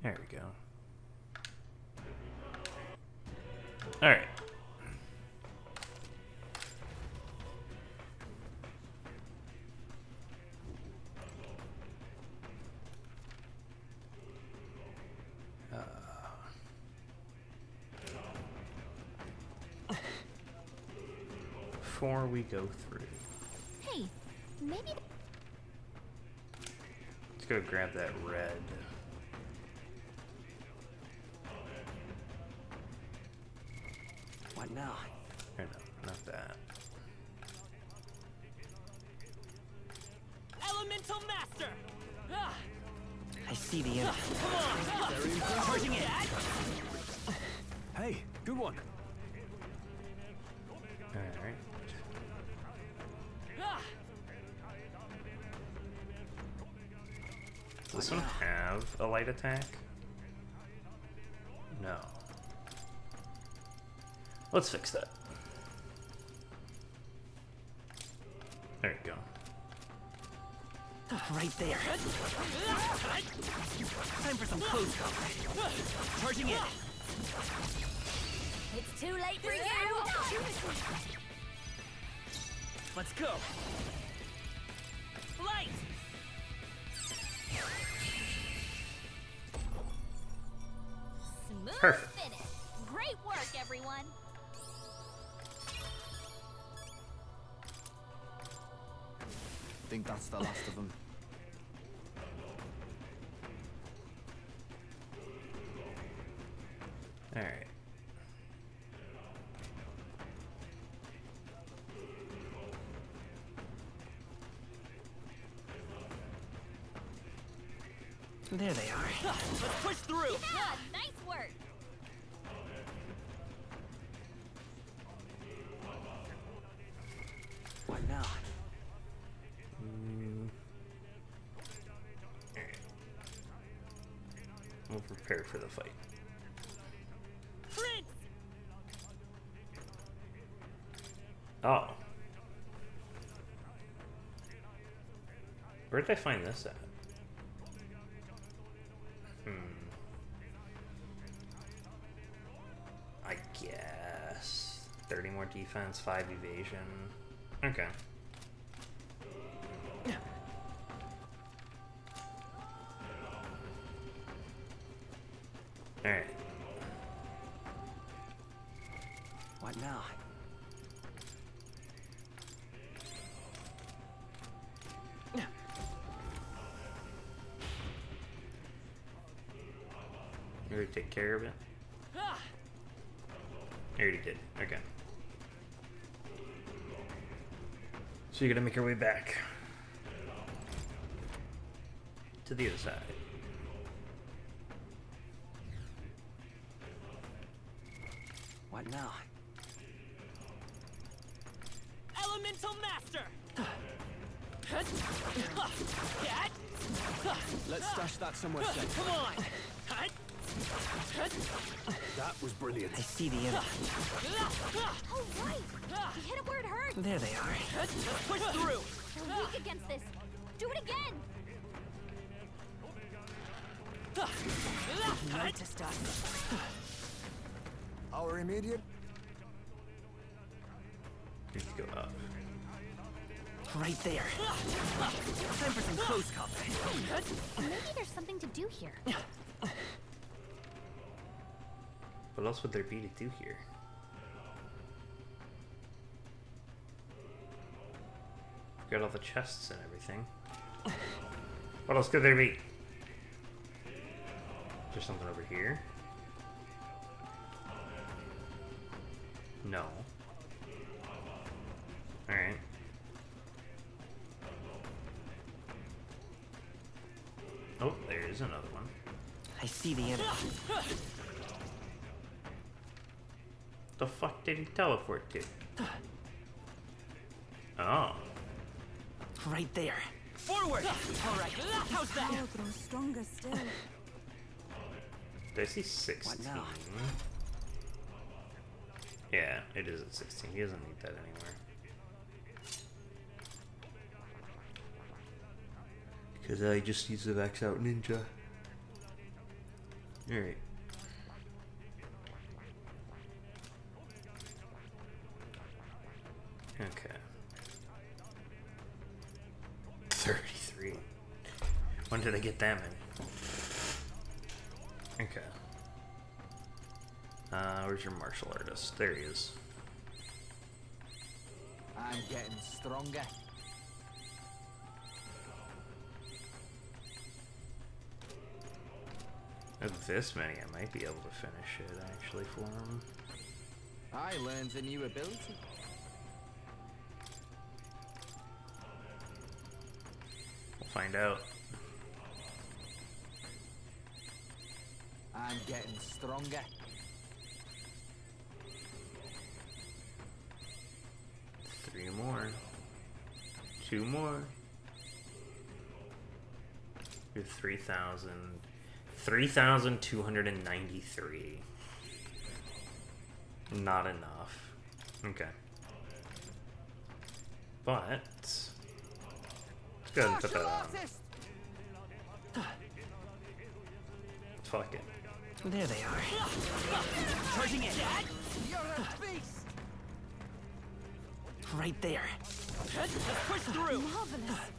There we go. Alright. Before we go through. Hey, maybe. Let's go grab that red. What now? Or no, not that. Elemental Master! Ah, I see the enemy. come on! Very impressive. Charging it! Hey, good one. Alright. Ah, Does this one have a light attack? No. Let's fix that. There you go. Right there. Time for some close combat. charging it! It's too late for you. Let's go. Light! Smooth Perfect. finish. Great work, everyone. Think that's the last of them. Alright. There they are. Let's push through! Yeah, nice work. What now? We'll prepare for the fight. Prince! Oh. Where did I find this at? I guess 30 more defense, 5 evasion. Okay. Alright. What now? You already take care of it? Ah, I already did. Okay. So you're gonna make your way back to the other side. What now? Elemental Master! Let's stash that somewhere safe. Come on! That was brilliant. I see the enemy. Oh, right. You hit it where it hurt. There they are. Let's push through! They're weak against this. Do it again. Noticed us. Our immediate. Need to go up. Right there. Time for some close combat. Maybe there's something to do here. What else would there be to do here? Got all the chests and everything. What else could there be? Is there something over here? No. Alright. Oh, there is another one. I see the enemy. The fuck did he teleport to? Oh. Right there. Forward! Alright, how's that? Power grows stronger still. Did I see 16? What now? Yeah, it is at 16. He doesn't need that anymore. Because I just use the Vax Out Ninja. Alright. Okay. 33. When did I get that many? Okay. Where's your martial artist? There he is. I'm getting stronger. With this many, I might be able to finish it actually for him. I learned a new ability. We'll find out. I'm getting stronger. Three more. Two more. You're 3,000. 3,293. Not enough. Okay. But let's go ahead and put that on. Fuck it. There they are. Charging in. You're a beast. Right there. Let's push through. Marvelous.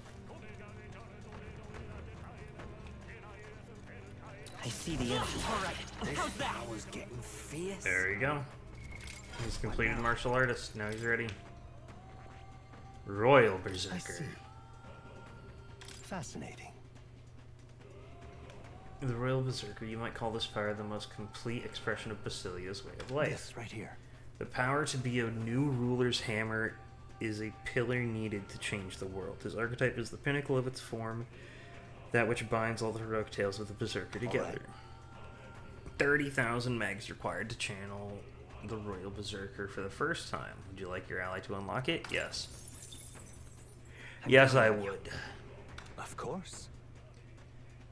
I see the enemy. All right. How's that? I was getting fierce. There you go. He's completed martial artist. Now he's ready. Royal Berserker. Fascinating. The Royal Berserker, you might call this power the most complete expression of Basilia's way of life. This right here. The power to be a new ruler's hammer is a pillar needed to change the world. His archetype is the pinnacle of its form, that which binds all the heroic tales of the Berserker together. 30,000 megs required to channel the Royal Berserker for the first time. Would you like your ally to unlock it? Yes. Yes, I would. Of course.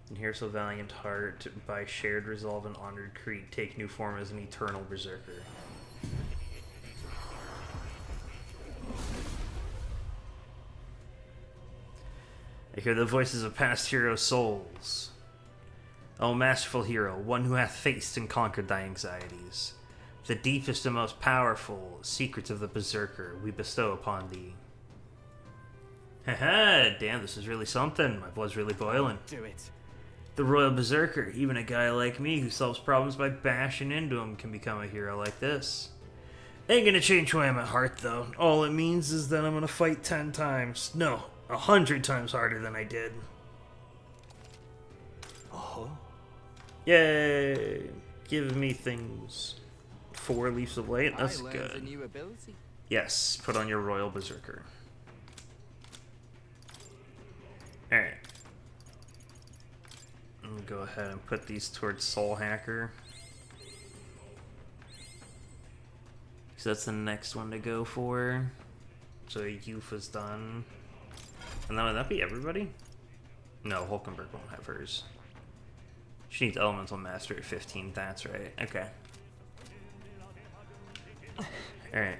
And here so valiant heart, by shared resolve and honored creed, take new form as an eternal berserker. I hear the voices of past hero souls. O masterful hero, one who hath faced and conquered thy anxieties. The deepest and most powerful secrets of the berserker we bestow upon thee. Haha, damn, this is really something. My blood's really boiling. Do it. The Royal Berserker, even a guy like me who solves problems by bashing into him, can become a hero like this. Ain't gonna change who I am at heart, though. All it means is that I'm gonna fight 10 times. No, 100 times harder than I did. Oh. Yay! Give me things. 4 Leaves of Light, that's I learned a good. new ability. Yes, put on your Royal Berserker. Alright. I'm gonna go ahead and put these towards Soul Hacker. So that's the next one to go for. So Yufa's done. And then would that be everybody? No, Hulkenberg won't have hers. She needs Elemental Master at 15, that's right. Okay. Alright.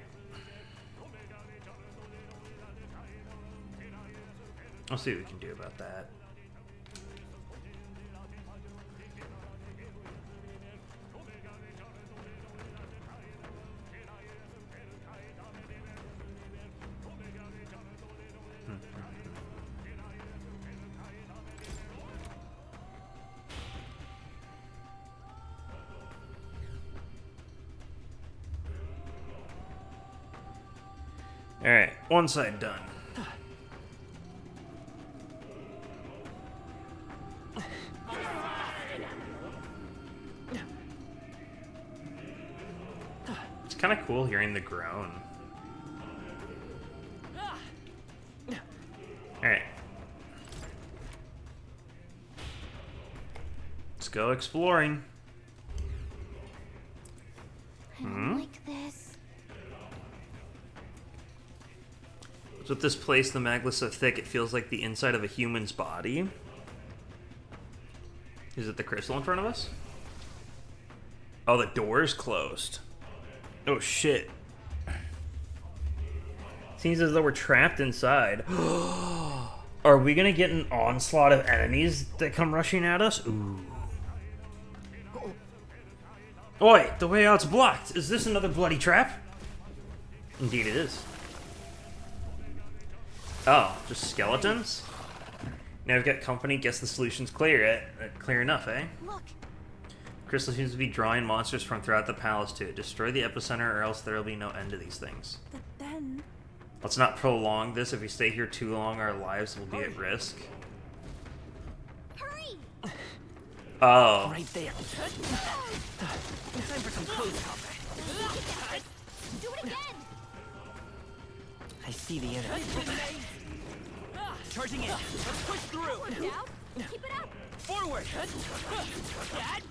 I'll see what we can do about that. Alright, one side done. It's kind of cool hearing the groan. Alright. Let's go exploring. I don't like this. With this place, the magma's so thick it feels like the inside of a human's body. Is it the crystal in front of us? Oh, the door's closed. Oh shit. Seems as though we're trapped inside. Are we gonna get an onslaught of enemies that come rushing at us? Ooh. Oi, the way out's blocked. Is this another bloody trap? Indeed it is. Oh, just skeletons? Now we've got company. Guess the solution's clear. Clear enough, eh? Look, Crystal seems to be drawing monsters from throughout the palace to it. Destroy the epicenter or else there will be no end to these things. but then... Let's not prolong this. If we stay here too long, our lives will be at risk. Hurry! Oh. Right there. Time for some close combat. Do it again! I see the enemy. Charging in. Let's push through. Down. Keep it up. Forward. Dad.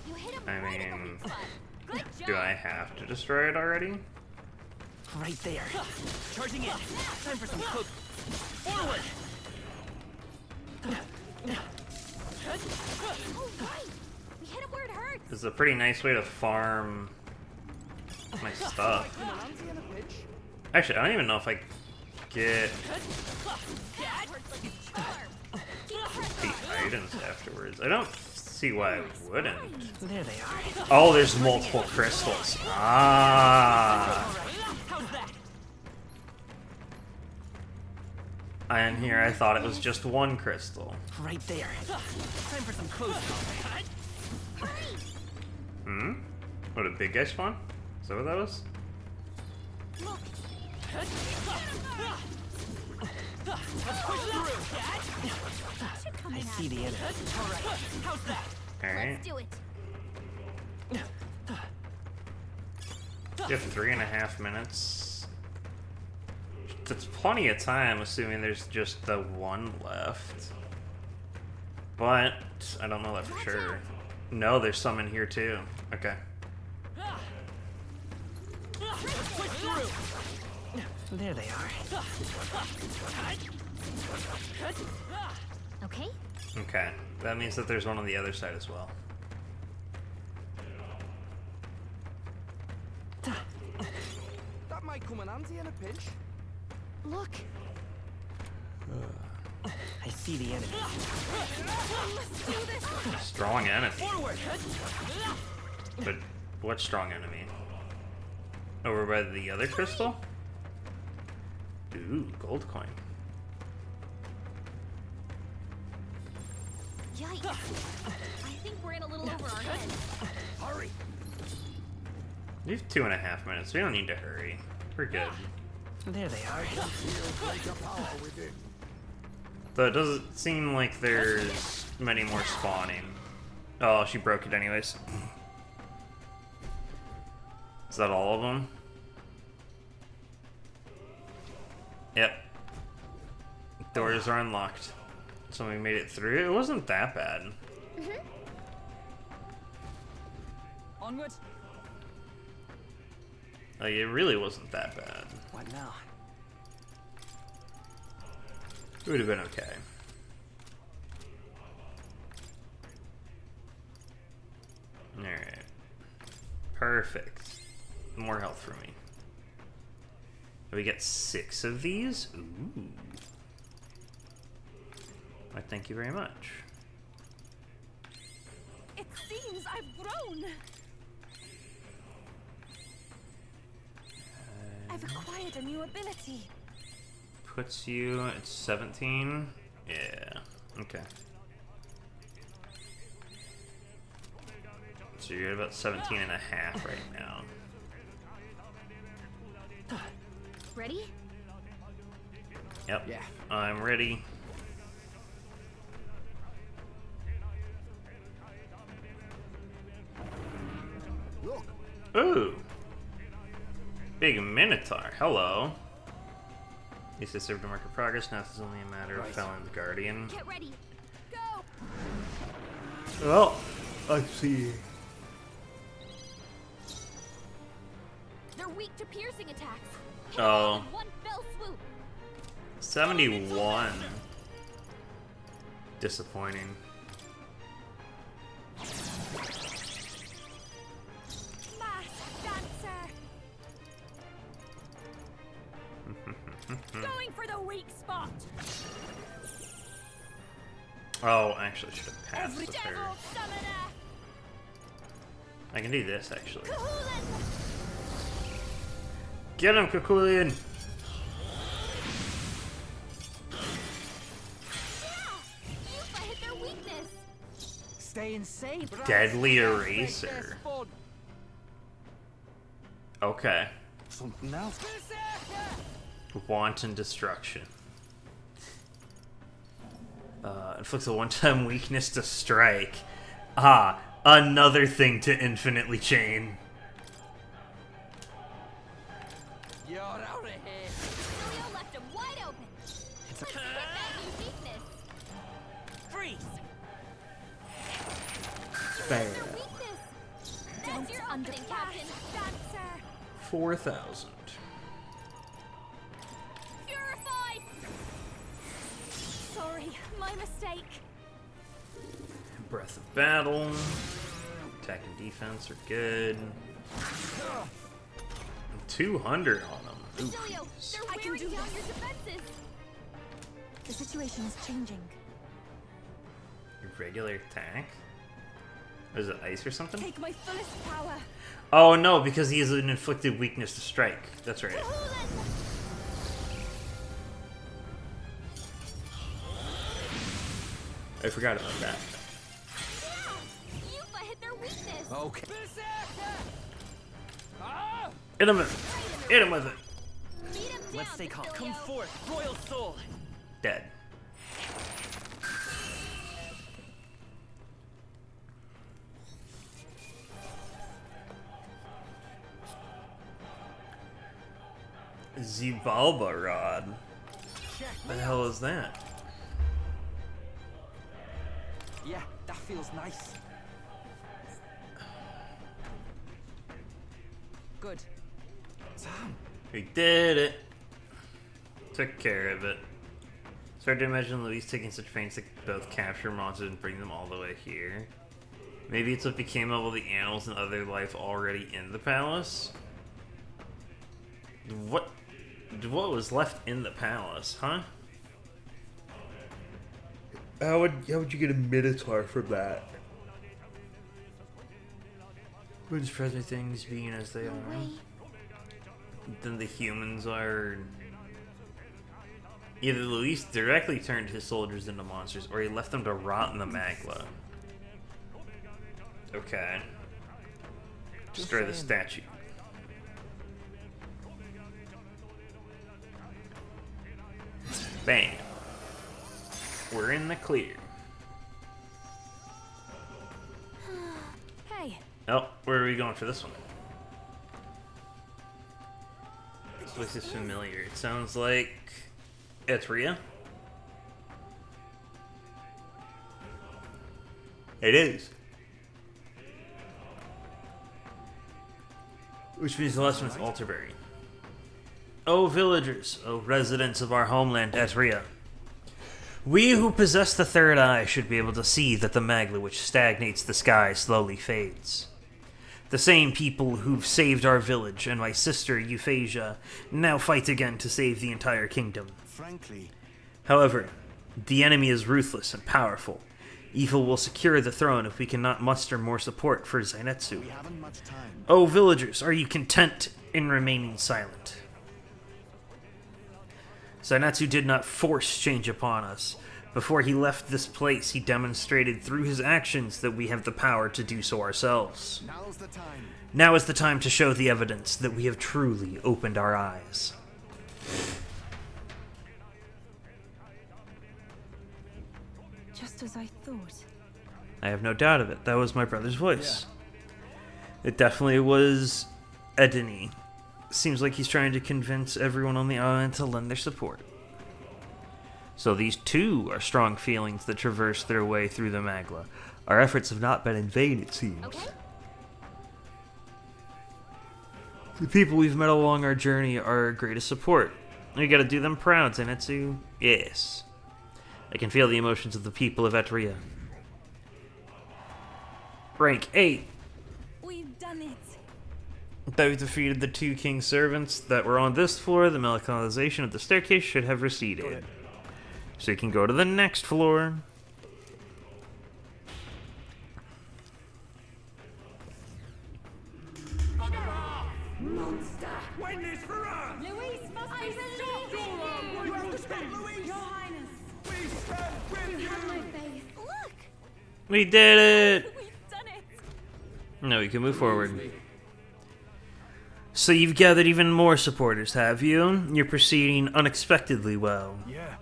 You hit him I right in the mean, weak spot. Good job. Do I have to destroy it already? Right there. Charging in. Time for some close. Forward. Oh, right. We hit him where it hurts. This is a pretty nice way to farm my stuff. Actually, I don't even know if I get That hurts like a charm. Keep pressing. the items afterwards. I don't see why I wouldn't. There they are. Oh, there's multiple crystals. Ah. How's that? And here I thought it was just one crystal. Right there. Time for some close combat. Hurry! Hmm? What, a big guy spawn? Is that what that was? Look, Let's push through. Dad. should come I in see the enemy. All right. How's that? Alright. Let's do it. You have 3.5 minutes. That's plenty of time, assuming there's just the one left. But I don't know that for sure. No, there's some in here too. Okay. Let's push through. There they are. Okay? Okay. That means that there's one on the other side as well. That might come in handy in a pinch. Look. I see the enemy. Let's do this. Strong enemy. Forward. But what strong enemy? Over by the other crystal? Ooh, gold coin. Yikes. I think we're in a little over our heads. Hurry. We have 2.5 minutes. We don't need to hurry. We're good. There they are. Though it doesn't seem like there's many more spawning. Oh, she broke it anyways. Is that all of them? Yep. Doors are unlocked. So we made it through. It wasn't that bad. Onward. Like, it really wasn't that bad. What now? It would have been okay. Alright. Perfect. More health for me. We get 6 of these? Ooh. Why, thank you very much. It seems I've grown. I've acquired a new ability. Puts you at 17? Yeah. Okay. So you're at about 17 and a half right now. Ready? Yep. Yeah. I'm ready. Look. Ooh. Big Minotaur. Hello. Used to serve to mark of progress. Now it's only a matter of Right. felling the Guardian. Get ready. Go! Well, I see. They're weak to piercing attacks. Hit Oh. them all in one fell swoop. 71. Disappointing. Mask dancer. Going for the weak spot. Oh, I actually should have passed Every with her. devil summoner. I can do this, actually. Kahulan! Get him, Kakulian! Yufa hit their weakness! Staying safe. Deadly There's Eraser. fun. Okay. Something else. Wanton Destruction. Inflicts a one-time weakness to strike. Ah, another thing to infinitely chain. You're out of here. Julio left him wide open! Let's quit that uniqueness! Freeze! Their weakness! That's your opening, Captain! Dancer! 4,000. Purified! Sorry, my mistake. Breath of Battle. Attack and defense are good. 200 on them. Ooh, Julio, jeez. they're wearing down your defenses! The situation is changing. Regular attack? Is it ice or something? Take my fullest power! Oh no, because he has an inflicted weakness to strike. That's right. I forgot about that. Yufa hit their weakness! Okay. Hit him with it. Hit him with it. Beat him down, Let's stay calm. Basilio. Come forth, royal soul! Dead. Zibalba Rod. What the hell is that? Yeah, that feels nice. Good. Sam. We did it. Took care of it. It's hard to imagine Luis taking such pains to both capture monsters and bring them all the way here. Maybe it's what became of all the animals and other life already in the palace? What was left in the palace, huh? How would you get a Minotaur from that? When present things being as they are. Then the humans are... Either Luis directly turned his soldiers into monsters, or he left them to rot in the magma. Okay. Destroy the statue. Bam. We're in the clear. Hey, Oh, where are we going for this one? This place is familiar. It sounds like Etria. It is. Which means the last one is Alterberry. O villagers, O residents of our homeland, Etria. We who possess the third eye should be able to see that the magma which stagnates the sky slowly fades. The same people who've saved our village and my sister Euphrasia now fight again to save the entire kingdom. Frankly, However, the enemy is ruthless and powerful. Evil will secure the throne if we cannot muster more support for Zainetsu. we haven't much time. O villagers, are you content in remaining silent? Zainetsu did not force change upon us. Before he left this place, he demonstrated through his actions that we have the power to do so ourselves. Now's the time. Now is the time to show the evidence that we have truly opened our eyes. just as I thought. I have no doubt of it. That was my brother's voice. It definitely was Edeni. Seems like he's trying to convince everyone on the island to lend their support. So these too are strong feelings that traverse their way through the Magla. Our efforts have not been in vain, it seems. Okay. The people we've met along our journey are our greatest support. We gotta do them proud, Zenitsu. Yes. I can feel the emotions of the people of Etria. Rank 8. We've done it. That we've defeated the two king's servants that were on this floor, the mechanization of the staircase should have receded. So you can go to the next floor. Win this for us! Luis must be stopped! You have to stop Louise! Your Highness, We stand with you have my you! faith. Look! We did it! We've done it! No, we can move forward. So you've gathered even more supporters, have you? You're proceeding unexpectedly well. Yeah.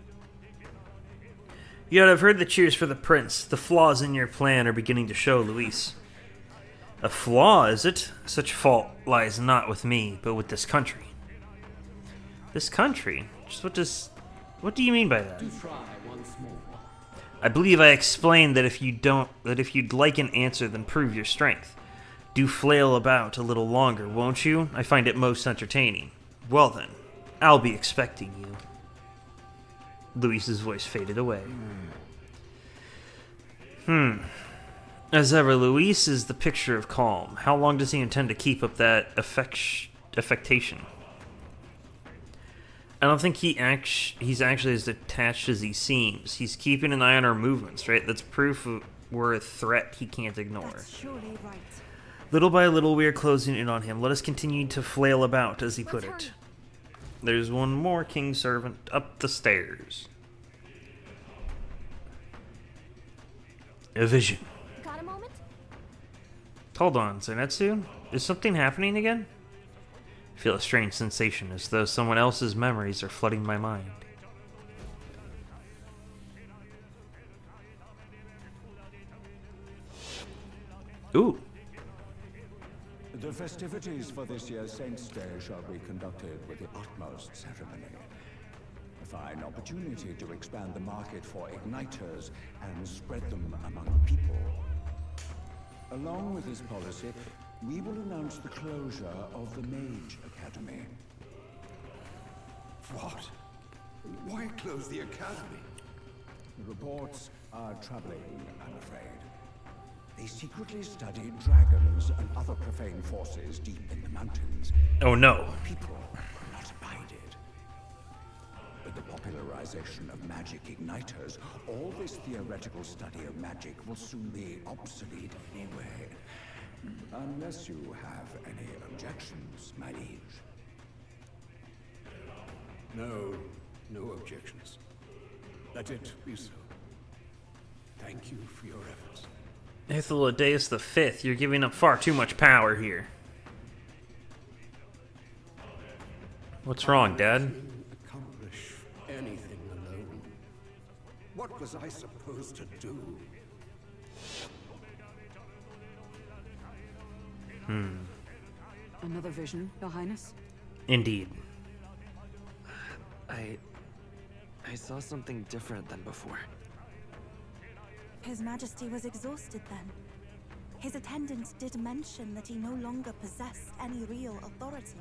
Yet I've heard the cheers for the prince. The flaws in your plan are beginning to show, Luis. A flaw, is it? Such fault lies not with me, but with this country. This country? What do you mean by that? I believe I explained that if you'd like an answer, then prove your strength. Do flail about a little longer, won't you? I find it most entertaining. Well then, I'll be expecting you. Luis's voice faded away. As ever, Luis is the picture of calm. How long does he intend to keep up that affectation? I don't think he's actually as attached as he seems. He's keeping an eye on our movements, right? That's proof we're a threat he can't ignore. That's surely right. Little by little, we are closing in on him. Let us continue to flail about, as he put it. Return. There's one more king servant up the stairs. A vision. Got a moment? Hold on, Zenetsu? Is something happening again? I feel a strange sensation, as though someone else's memories are flooding my mind. Ooh. The festivities for this year's Saints' Day shall be conducted with the utmost ceremony. A fine opportunity to expand the market for igniters and spread them among people. Along with this policy, we will announce the closure of the Mage Academy. What? Why close the academy? The reports are troubling, I'm afraid. They secretly study dragons and other profane forces deep in the mountains. Oh no. People will not abide it. With the popularization of magic igniters, all this theoretical study of magic will soon be obsolete anyway. Unless you have any objections, my liege. No objections. Let it be so. Thank you for your efforts. Hythlodaeus V, you're giving up far too much power here. What's wrong, Dad? Couldn't accomplish anything alone. What was I supposed to do? Another vision, Your Highness? Indeed. I saw something different than before. His Majesty was exhausted then. His attendant did mention that he no longer possessed any real authority.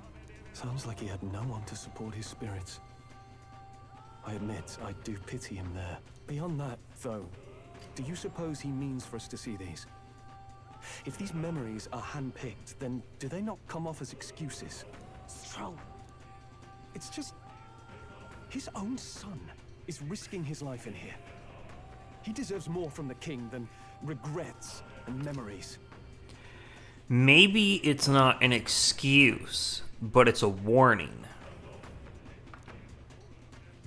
Sounds like he had no one to support his spirits. I admit, I do pity him there. Beyond that, though, do you suppose he means for us to see these? If these memories are handpicked, then do they not come off as excuses? Stroll. It's just... his own son is risking his life in here. He deserves more from the king than regrets and memories. Maybe it's not an excuse, but it's a warning.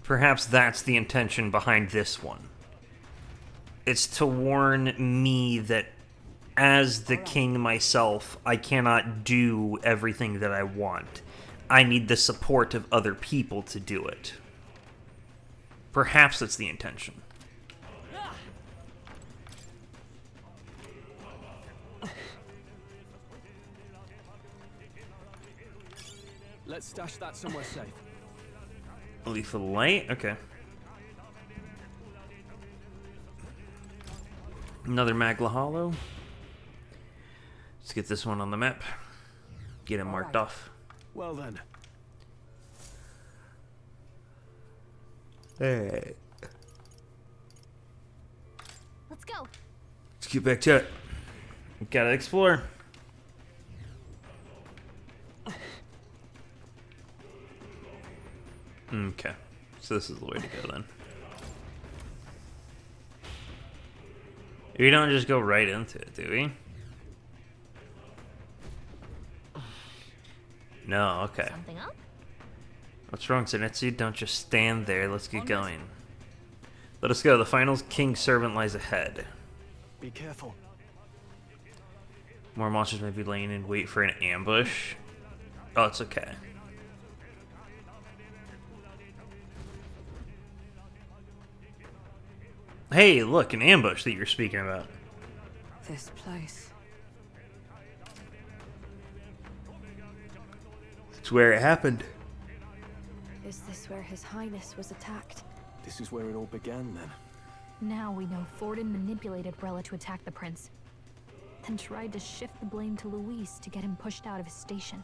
Perhaps that's the intention behind this one. It's to warn me that as the king myself, I cannot do everything that I want. I need the support of other people to do it. Perhaps that's the intention. Let's stash that somewhere safe. Lethal light? Okay. Another Magla Hollow. Let's get this one on the map. Get it marked off. Well then. Hey. Let's go. Let's get back to it. Gotta explore. Okay. So this is the way to go then. We don't just go right into it, do we? No, okay. Something up? What's wrong, Zenitsu? Don't just stand there. Let's get going. Let us go. The final king's servant lies ahead. Be careful. More monsters may be laying in wait for an ambush. Oh, it's okay. Hey, look, an ambush that you're speaking about. This place. It's where it happened. Is this where His Highness was attacked? This is where it all began, then. Now we know Forden manipulated Brella to attack the prince. Then tried to shift the blame to Luis to get him pushed out of his station.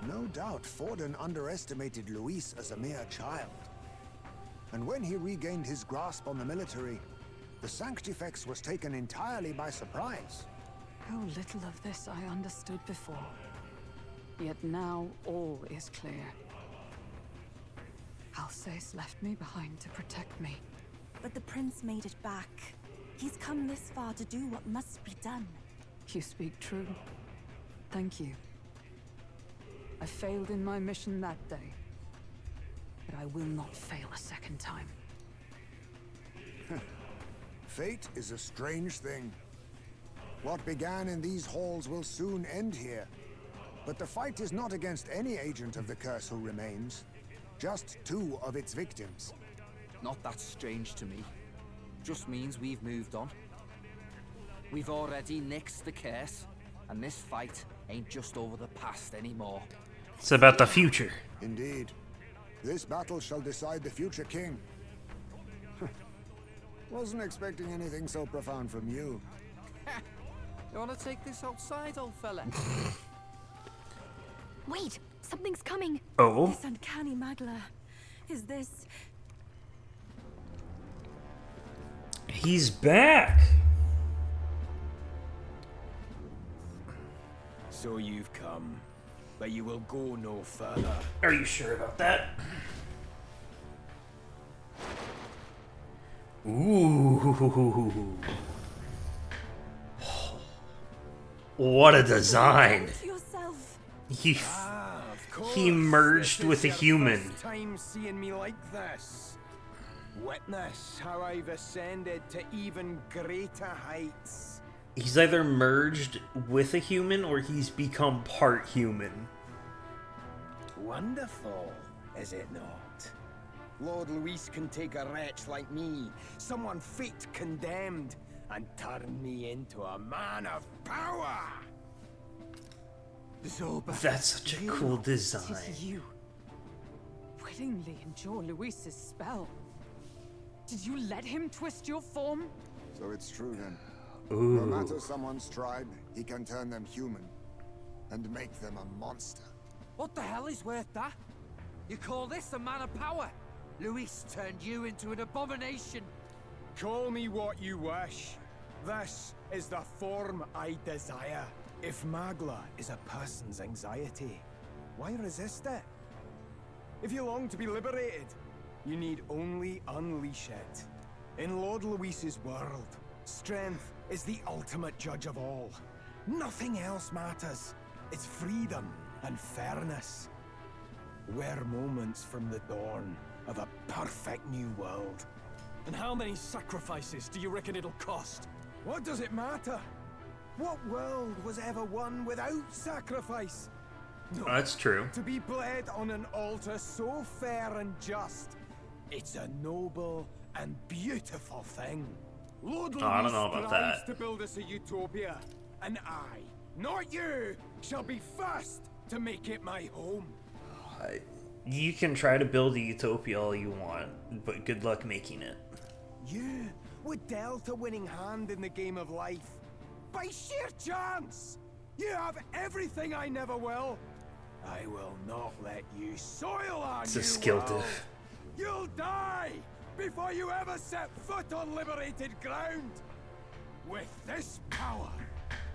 No doubt Forden underestimated Luis as a mere child. And when he regained his grasp on the military, the Sanctifex was taken entirely by surprise. How little of this I understood before. Yet now all is clear. Alsace left me behind to protect me. But the prince made it back. He's come this far to do what must be done. You speak true. Thank you. I failed in my mission that day, but I will not fail a second time. Fate is a strange thing. What began in these halls will soon end here. But the fight is not against any agent of the curse who remains, just 2 of its victims. Not that strange to me. Just means we've moved on. We've already nixed the curse, and this fight ain't just over the past anymore. It's about the future. Indeed. This battle shall decide the future king. Wasn't expecting anything so profound from you. You wanna take this outside, old fella? Wait! Something's coming! Oh? This uncanny Magla. Is this... He's back! So you've come, but you will go no further. Are you sure about that? Ooh. What a design. To yourself. He merged with a human. First time seeing me like this. Witness how I've ascended to even greater heights. He's either merged with a human or he's become part human. Wonderful, is it not? Lord Luis can take a wretch like me, someone fate condemned, and turn me into a man of power. Zoba, That's such a cool design. It is you. Willingly endure Luis's spell. Did you let him twist your form? So it's true then. Ooh. No matter someone's tribe, he can turn them human and make them a monster. What the hell is worth that? You call this a man of power? Luis turned you into an abomination. Call me what you wish. This is the form I desire. If Magla is a person's anxiety, why resist it? If you long to be liberated, you need only unleash it. In Lord Luis's world, strength is the ultimate judge of all. Nothing else matters. It's freedom and fairness. We're moments from the dawn of a perfect new world. And how many sacrifices do you reckon it'll cost? What does it matter? What world was ever won without sacrifice? No. That's true. To be bled on an altar so fair and just, it's a noble and beautiful thing. Lord Luis I don't know about strives that. to build us a utopia, and I, not you, shall be first to make it my home. You can try to build a utopia all you want, but good luck making it. You were dealt a winning hand in the game of life. By sheer chance! You have everything I never will. I will not let you soil our It's a new skill world. diff. You'll die before you ever set foot on liberated ground. With this power,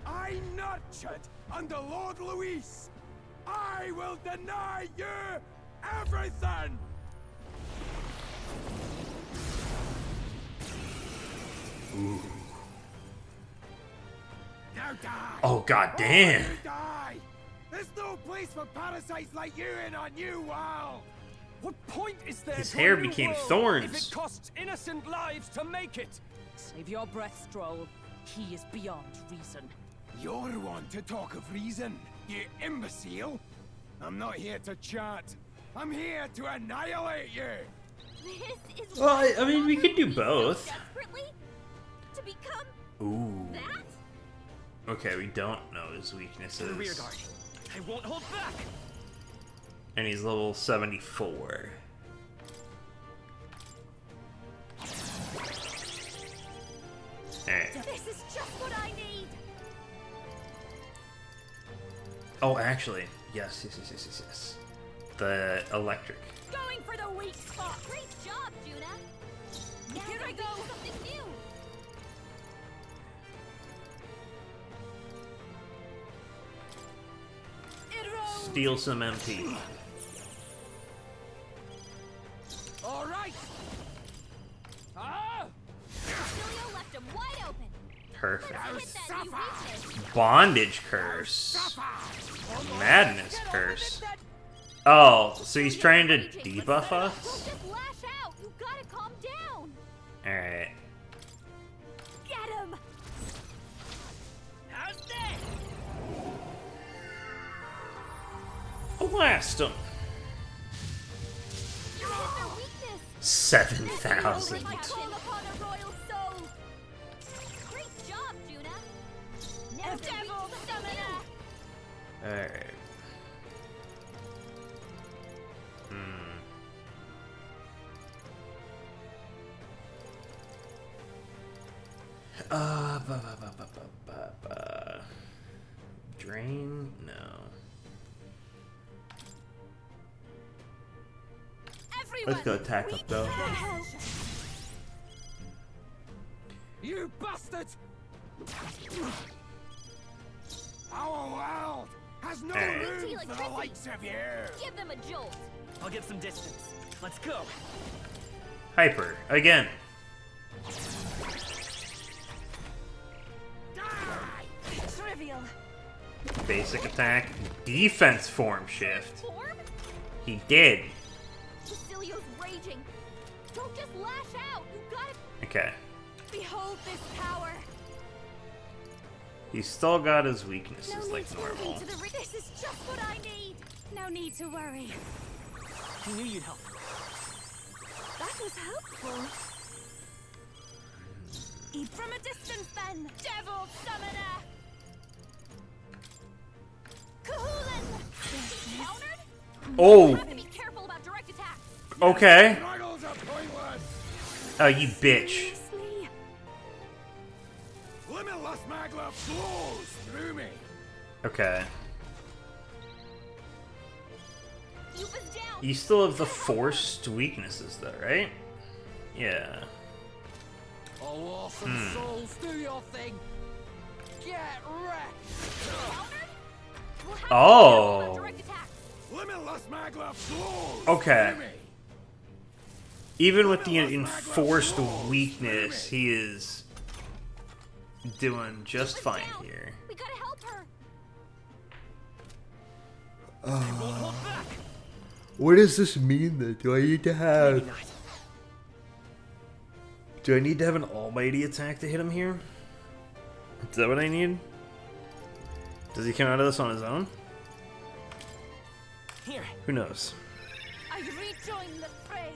I nurtured under Lord Luis, I will deny you everything! Ooh. Now die! Oh, god damn. All you die! There's no place for parasites like you in our new world! What point is there His to hair a new became world thorns. if it costs innocent lives to make it? Save your breath, Stroll. He is beyond reason. You're one to talk of reason, you imbecile! I'm not here to chat. I'm here to annihilate you! This is Well, I mean, we could do both. desperately to become Ooh. that? Okay, we don't know his To the weaknesses. rear guard. I won't hold back. And he's level 74. Alright. This is just what I need. Oh, actually, yes. The electric. Going for the weak spot. Great job, Juna. Now here I go. Something new. It rose. Steal some MP. All right! Ah! Julio left him wide open. Perfect. Hit that new weakness. Bondage curse. Madness curse. Oh, so he's trying to debuff us? Just lash out. You gotta calm down. Alright. Get him. How's that? Blast him. You hit their weakness. 7,000. My call upon a royal soul. Great job, Juna. Now devil summoner. Alright. Drain? No. Everyone, Let's go attack up though. You bastard! Our world has no Hey. room for the likes of you! give them a jolt. I'll get some distance. Let's go. Hyper, again. Trivial. Basic attack, defense form shift. Form? He did. Cecilio's raging. Don't just lash out. You gotta Okay. behold this power. He's still got his weaknesses like normal. This is just what I need. No need to worry. He knew you'd help. That was helpful. Eat from a distance, then. Devil summoner. Kahulin. Countered? Oh! You have to be careful about direct attacks. Okay. Struggles are pointless! Oh, you bitch. Seriously? Limitless magla flows through me! Okay. Yuba's down. You still have the forced weaknesses though, right? Yeah. Oh, awesome souls, do your thing! Get wrecked! Countered? We'll have to be Oh. careful about direct attacks. Limitless magla flows Okay. through me! Even with the enforced weakness, he is doing just fine here. We gotta help her. What does this mean then? Do I need to have... Do I need to have an almighty attack to hit him here? Is that what I need? Does he come out of this on his own? Here. Who knows? I rejoin the fray.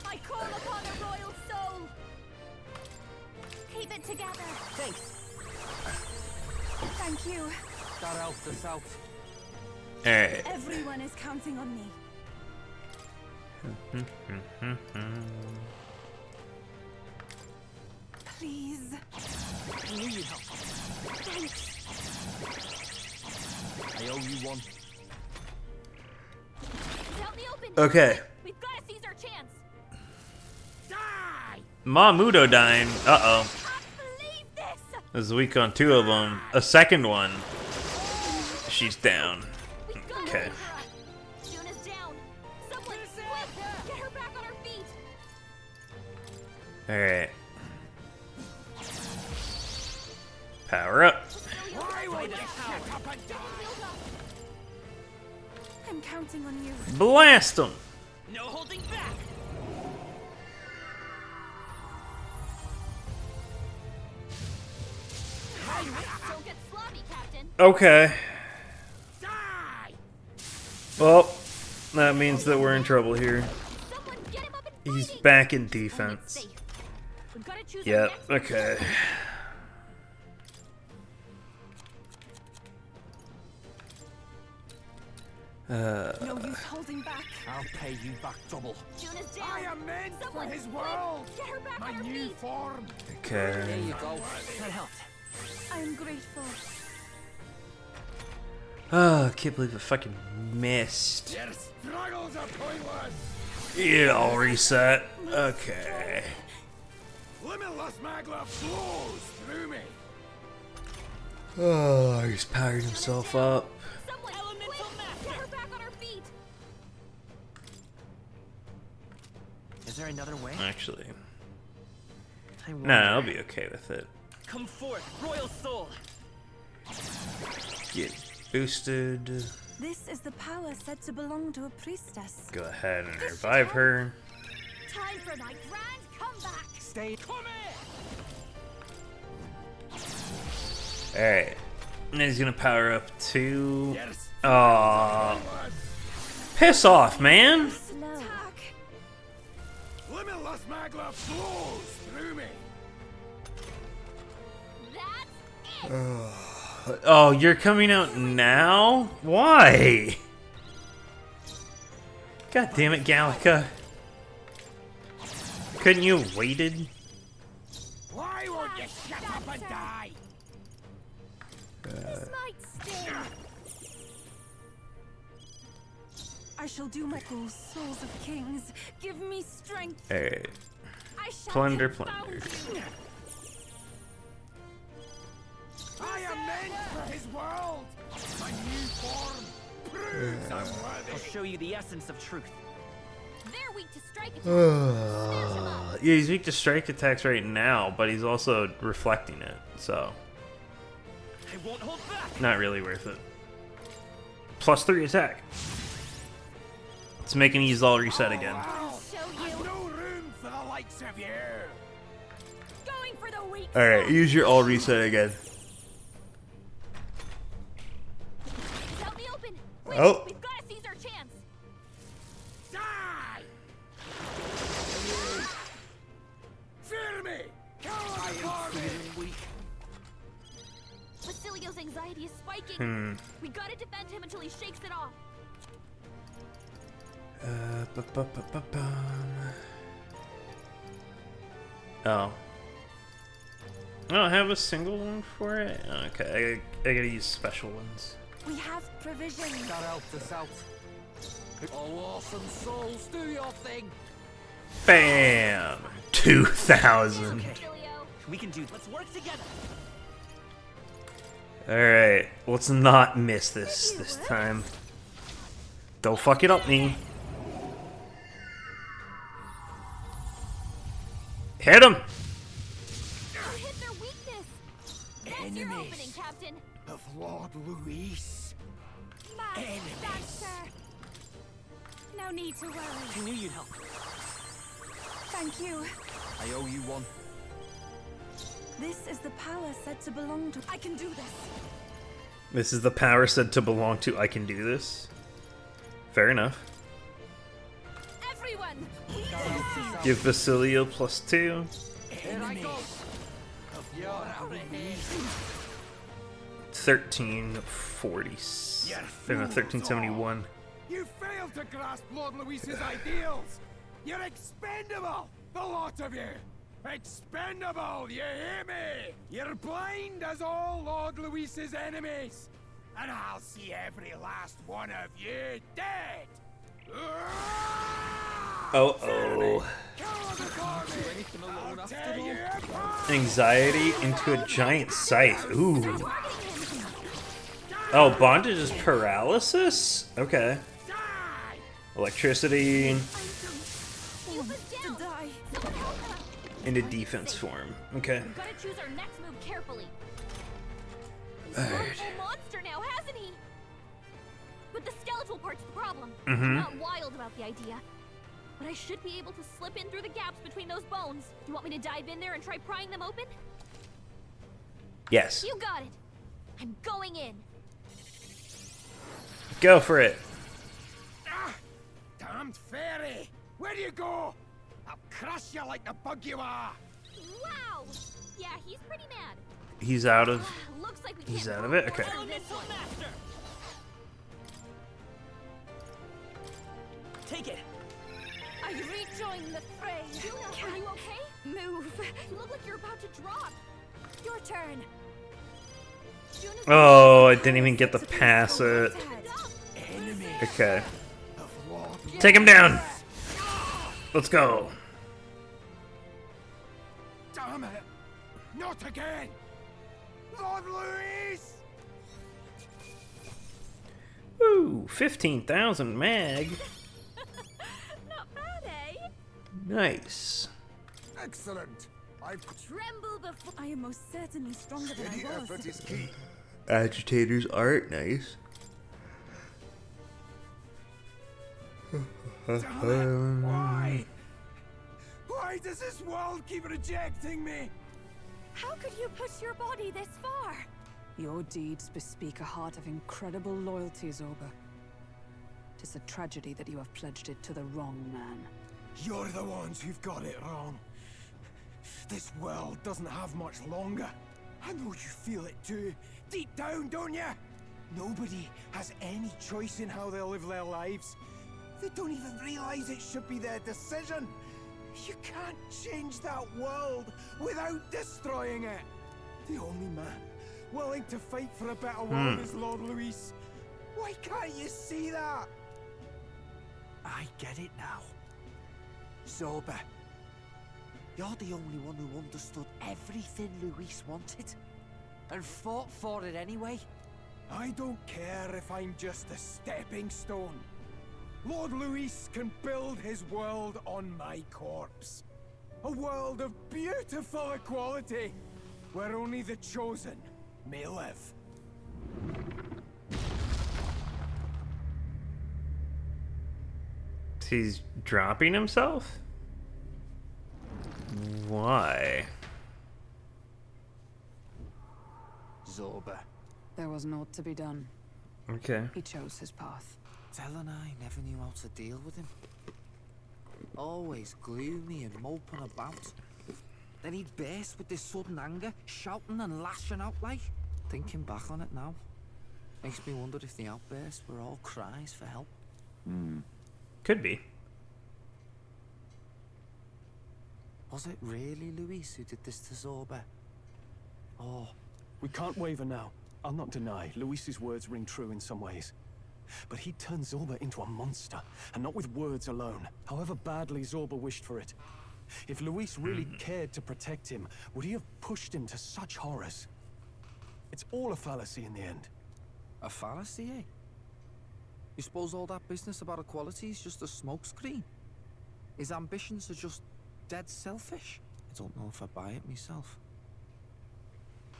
I call upon a royal soul. Keep it together. Thanks. Thank you. That helped us out. Alright. Everyone is counting on me. Please. He knew you'd help. Thanks. I owe you one. It's out in the open. Okay. We've gotta seize our chance. Die! Mamudo dying. Uh-oh. I believe this. This is weak on two of them. A second one. She's down. We've gotta Okay. save her. Juna's down. Someone, quick, get her back on her feet. Alright. Power up. Why would you get up and die? I'm counting on you. Blast him! No holding back. Don't get sloppy, Captain. Okay. Well, that means that we're in trouble here. Someone get him up and He's fighting. back in Only defense. safe. We've got to choose our Yep, next okay. No use holding back. I'll pay you back double. Juna's down. I am meant Someone for his quick, world. Get her back My on her new feet. form. There Okay. you go. That helped. I'm grateful. Oh, I can't believe I fucking missed. Your struggles are pointless. Yeah, I'll reset. Okay. Limitless magla flows through me. Oh, he's powered himself up. Someone quick, get her back on her feet. Is there another way? Actually, I no, wonder. I'll be okay with it. Come forth, royal soul. Get boosted. This is the power said to belong to a priestess. Go ahead and revive her. Time for my grand comeback. Stay. Come here. Alright. And he's gonna power up to. Your Aww. pointless. Piss off, man! Slow. Attack. Limitless magla flows through me. That's it. Oh, you're coming out now? Why? God damn it, Gallica. Couldn't you have waited? Why won't you shut up and die? This might sting. I shall do my goals, souls of kings. Give me strength. Alright. I shall Plunder, confound plunder. you. I am meant for his world. My new form proves I'm I'll worthy. show you the essence of truth. They're weak to strike attacks. Yeah, he's weak to strike attacks right now, but he's also reflecting it, so I won't hold back. not really worth it. +3 attack. Let's make him use all reset again. Wow. Show There's you. no room for the likes of you. Going for the weak. Alright, use your all reset again. It's out in the open. Quick, Oh. we've got to seize our chance. Die! Fear me! Coward army! Basilio's anxiety is spiking. We gotta defend him until he shakes it off. Oh. I don't have a single one for it? Okay, I gotta use special ones. We have provisions. That helped us out. Oh, awesome souls, do your thing. Bam! 2,000. Basilio. We can do. Let's work together. Alright, let's not miss this time. Don't fuck it up, me. Hit him! You hit their weakness. That's your opening, Captain. Of Lord Luis. My Scepter. No need to worry. I knew you'd help. Thank you. I owe you one. This is the power said to belong to. I can do this. This is the power said to belong to I can do this. Fair enough. Everyone, we Give Basilio +2. Here I go. You're out of here. 1340. No, 1371. You failed to grasp Lord Luis's ideals. You're expendable, the lot of you. Expendable, you hear me? You're blind as all Lord Luis's enemies. And I'll see every last one of you dead. Oh. I'll tear you apart. Anxiety into a giant scythe. Ooh. Oh, bondage is paralysis? Okay. Electricity To die. into defense form. Okay. We've got to choose our next move carefully. He's Alright. a full monster now, hasn't he? But the skeletal part's the problem. Mm-hmm. I'm not wild about the idea. But I should be able to slip in through the gaps between those bones. Do you want me to dive in there and try prying them open? Yes. You got it. I'm going in. Go for it. Ah! Damned fairy! Where do you go? I'll crush you like the bug you are! Wow! Yeah, he's pretty mad. He's out of... Looks like we He's can't out of move it? Okay. forward this one. Take it. I rejoin the fray. Are you okay? Move. You look like you're about to drop. Your turn. Oh, I didn't even get to pass it. Okay. Take him down. Let's go. Damn it! Not again! Lord Louis! Woo, 15,000 mag. Not bad, eh? Nice. Excellent. I've Tremble before. I am most certainly stronger than steady I was. effort is key. Agitators aren't nice. Damn it! Why? Why does this world keep rejecting me? How could you push your body this far? Your deeds bespeak a heart of incredible loyalty, Zorba. Tis a tragedy that you have pledged it to the wrong man. You're the ones who've got it wrong. This world doesn't have much longer. I know you feel it too. Deep down, don't you? Nobody has any choice in how they'll live their lives. They don't even realize it should be their decision. You can't change that world without destroying it. The only man willing to fight for a better world is Lord Louis. Why can't you see that? I get it now. Zorba, You're the only one who understood everything Luis wanted. And fought for it anyway. I don't care if I'm just a stepping stone. Lord Louis can build his world on my corpse. A world of beautiful equality, where only the chosen may live. He's dropping himself? Why? Zorba. There was naught to be done. Okay. He chose his path. Tell and I never knew how to deal with him. Always gloomy and moping about. Then he'd burst with this sudden anger, shouting and lashing out like. Thinking back on it now, makes me wonder if the outbursts were all cries for help. Could be. Was it really Luis who did this to Zorba? Oh, We can't waver now. I'll not deny, Luis's words ring true in some ways. But he turned Zorba into a monster, and not with words alone, however badly Zorba wished for it. If Luis really cared to protect him, would he have pushed him to such horrors? It's all a fallacy in the end. a fallacy, eh? You suppose all that business about equality is just a smokescreen? His ambitions are just dead selfish? I don't know if I buy it myself.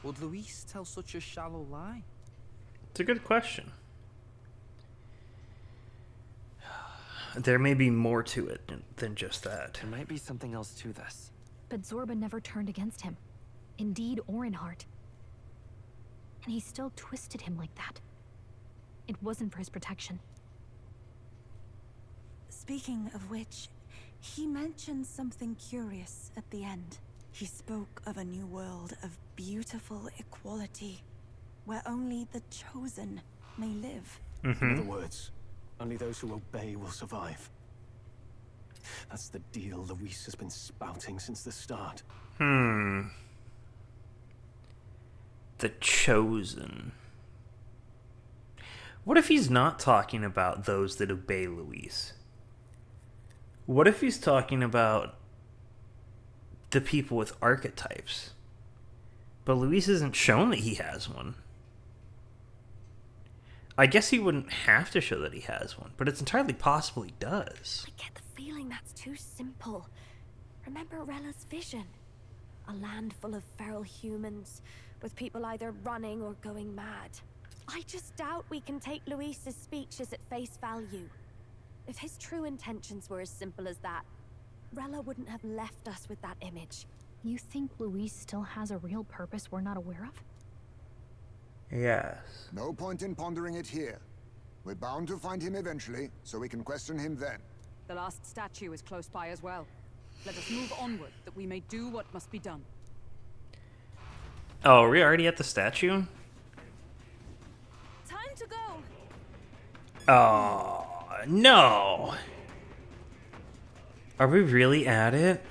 Would Luis tell such a shallow lie? It's a good question. There may be more to it than just that. There might be something else to this. But Zorba never turned against him, in deed or in heart. And he still twisted him like that. It wasn't for his protection. Speaking of which, he mentioned something curious at the end. He spoke of a new world of beautiful equality, where only the chosen may live. In other words, only those who obey will survive. That's the deal Luis has been spouting since the start. The chosen. What if he's not talking about those that obey Luis? What if he's talking about the people with archetypes? But Luis isn't shown that he has one. I guess he wouldn't have to show that he has one, but it's entirely possible he does. I get the feeling that's too simple. Remember Rella's vision? A land full of feral humans, with people either running or going mad. I just doubt we can take Luis's speeches at face value. If his true intentions were as simple as that, Rella wouldn't have left us with that image. You think Luis still has a real purpose we're not aware of? Yes. No point in pondering it here. We're bound to find him eventually, so we can question him then. The last statue is close by as well. Let us move onward, that we may do what must be done. Oh, are we already at the statue? Time to go! Oh, no! Are we really at it?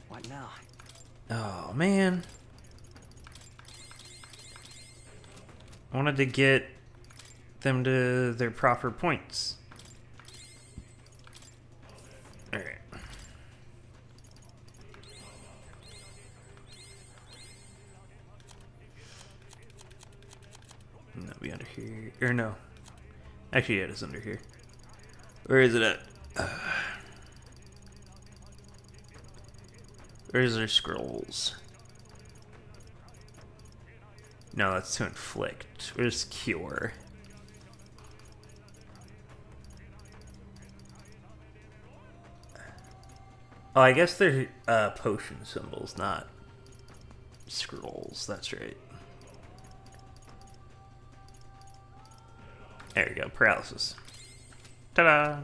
What now? Oh, man. I wanted to get them to their proper points. Alright. And that'll be under here. Or no. Actually, yeah, it is under here. Where is it at? Where's their scrolls? No, that's to inflict. Where's cure? Oh, I guess they're potion symbols, not scrolls. That's right. There we go. Paralysis. Ta-da!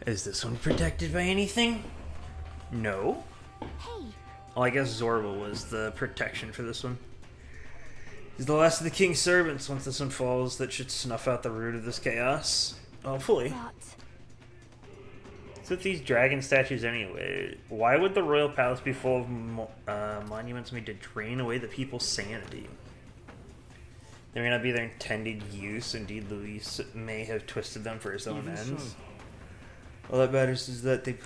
Is this one protected by anything? No. Hey. Well, I guess Zorba was the protection for this one. He's the last of the king's servants. Once this one falls, that should snuff out the root of this chaos. Hopefully. So with these dragon statues anyway, why would the royal palace be full of monuments made to drain away the people's sanity? They may not be their intended use. Indeed, Luis may have twisted them for his own ends. All that matters is that they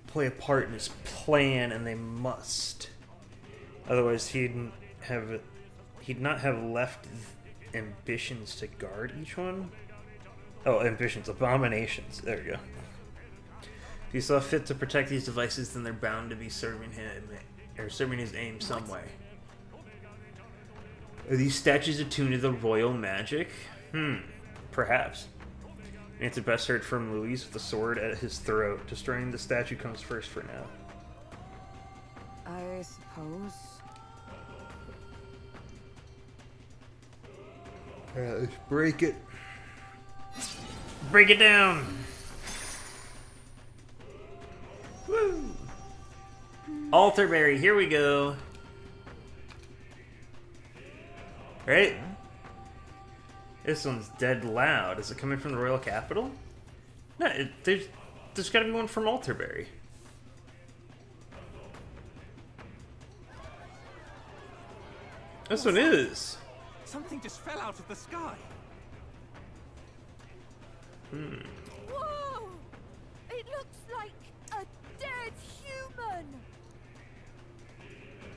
play a part in his plan, and they must. Otherwise, he'd not have left ambitions to guard each one. Oh, ambitions, abominations. There we go. If he saw fit to protect these devices, then they're bound to be serving him, or serving his aim some way. Are these statues attuned to the royal magic? Perhaps. It's best heard from Luis with the sword at his throat. Destroying the statue comes first for now. I suppose. Alright, let's break it. Break it down! Woo! Altarberry, here we go. Right? This one's dead loud. Is it coming from the royal capital? No, there's gotta be one from Altarberry. This one is. Something just fell out of the sky. Whoa! It looks like a dead human!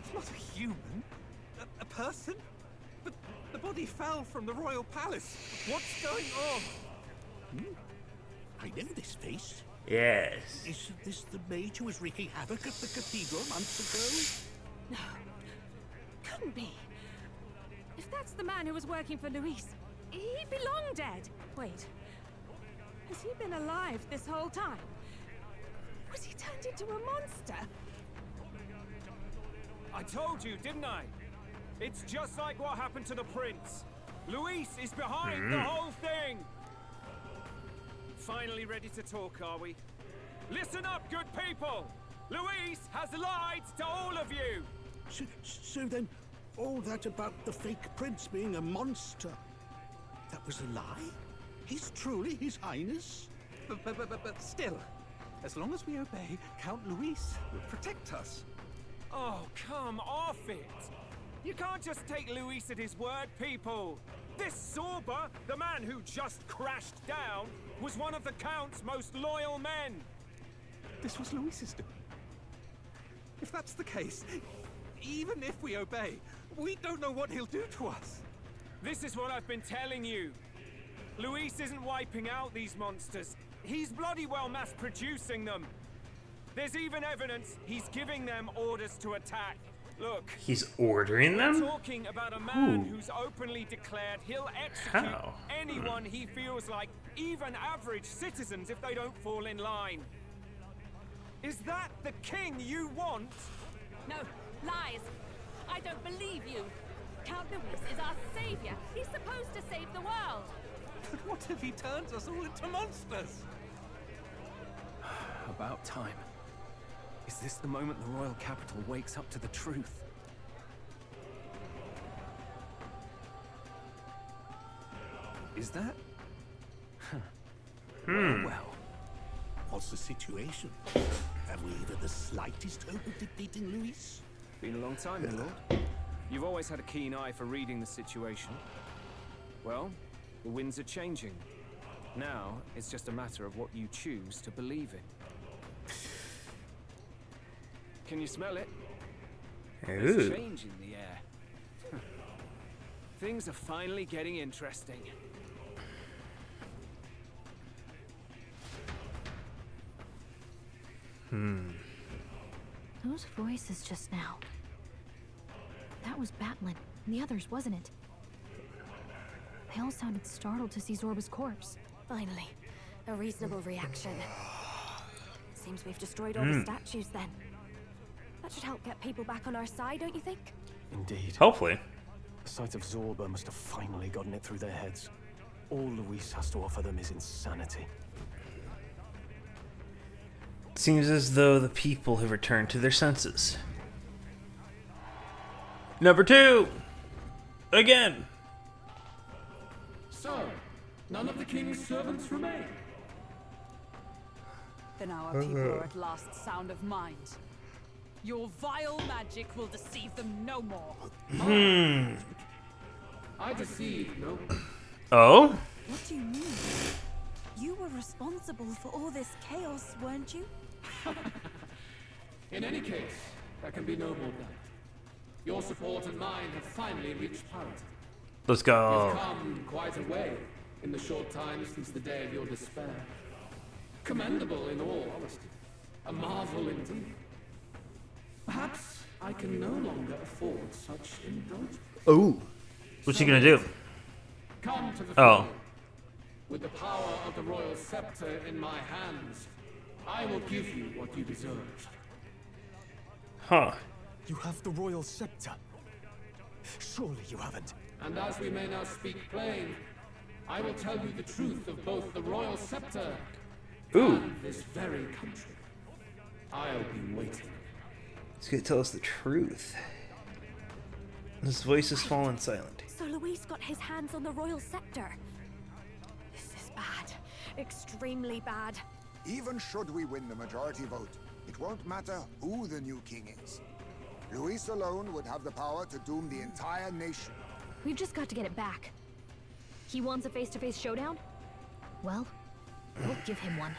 It's not a human. A person? But the body fell from the royal palace. What's going on? I know this face. Yes. Isn't this the mage who was wreaking havoc at the cathedral months ago? No. Couldn't be. If that's the man who was working for Luis, he'd be long dead. Wait. Has he been alive this whole time? Was he turned into a monster? I told you, didn't I? It's just like what happened to the prince. Luis is behind the whole thing. Finally ready to talk, are we? Listen up, good people! Luis has lied to all of you! So then, all that about the fake prince being a monster, that was a lie? He's truly His Highness? But still, as long as we obey, Count Luis will protect us. Oh, come off it! You can't just take Luis at his word, people! This Zorba, the man who just crashed down, was one of the Count's most loyal men! This was Luis's doing. If that's the case, even if we obey, we don't know what he'll do to us. This is what I've been telling you. Luis isn't wiping out these monsters. He's bloody well mass-producing them. There's even evidence he's giving them orders to attack. Look, He's ordering we're them? talking about a man Who? who's openly declared he'll execute How? anyone he feels like, even average citizens, if they don't fall in line. Is that the king you want? No, lies. I don't believe you. Count Luis is our savior. He's supposed to save the world. But what if he turns us all into monsters? About time. Is this the moment the royal capital wakes up to the truth? Is that? Well, what's the situation? Have we even the slightest hope of defeating Luis? Been a long time, my lord. You've always had a keen eye for reading the situation. Well, the winds are changing. Now, it's just a matter of what you choose to believe in. Can you smell it? There's Ooh. change in the air. Things are finally getting interesting. Those voices just now. That was Batlin, and the others, wasn't it? They all sounded startled to see Zorba's corpse. Finally, a reasonable reaction. Seems we've destroyed all the statues then. That should help get people back on our side, don't you think? Indeed. Hopefully. The sight of Zorba must have finally gotten it through their heads. All Luis has to offer them is insanity. Seems as though the people have returned to their senses. Number 2! Again! So, none of the king's servants remain. Then our people are at last sound of mind. Your vile magic will deceive them no more. I deceive no one. Oh? What do you mean? You were responsible for all this chaos, weren't you? In any case, there can be no more doubt. Your support and mine have finally reached parity. Let's go. You've come quite a way in the short time since the day of your despair. Commendable in all honesty. A marvel indeed. Perhaps I can no longer afford such indulgence. Oh. What's he gonna do? Come to the Oh. throne. With the power of the royal scepter in my hands, I will give you what you deserve. Huh. You have the royal scepter. Surely you haven't. And as we may now speak plain, I will tell you the truth of both the royal scepter and this very country. I'll be waiting. He's gonna tell us the truth. His voice has fallen silent. So Luis got his hands on the royal scepter. This is bad. Extremely bad. Even should we win the majority vote, it won't matter who the new king is. Luis alone would have the power to doom the entire nation. We've just got to get it back. He wants a face-to-face showdown? Well, we'll give him one.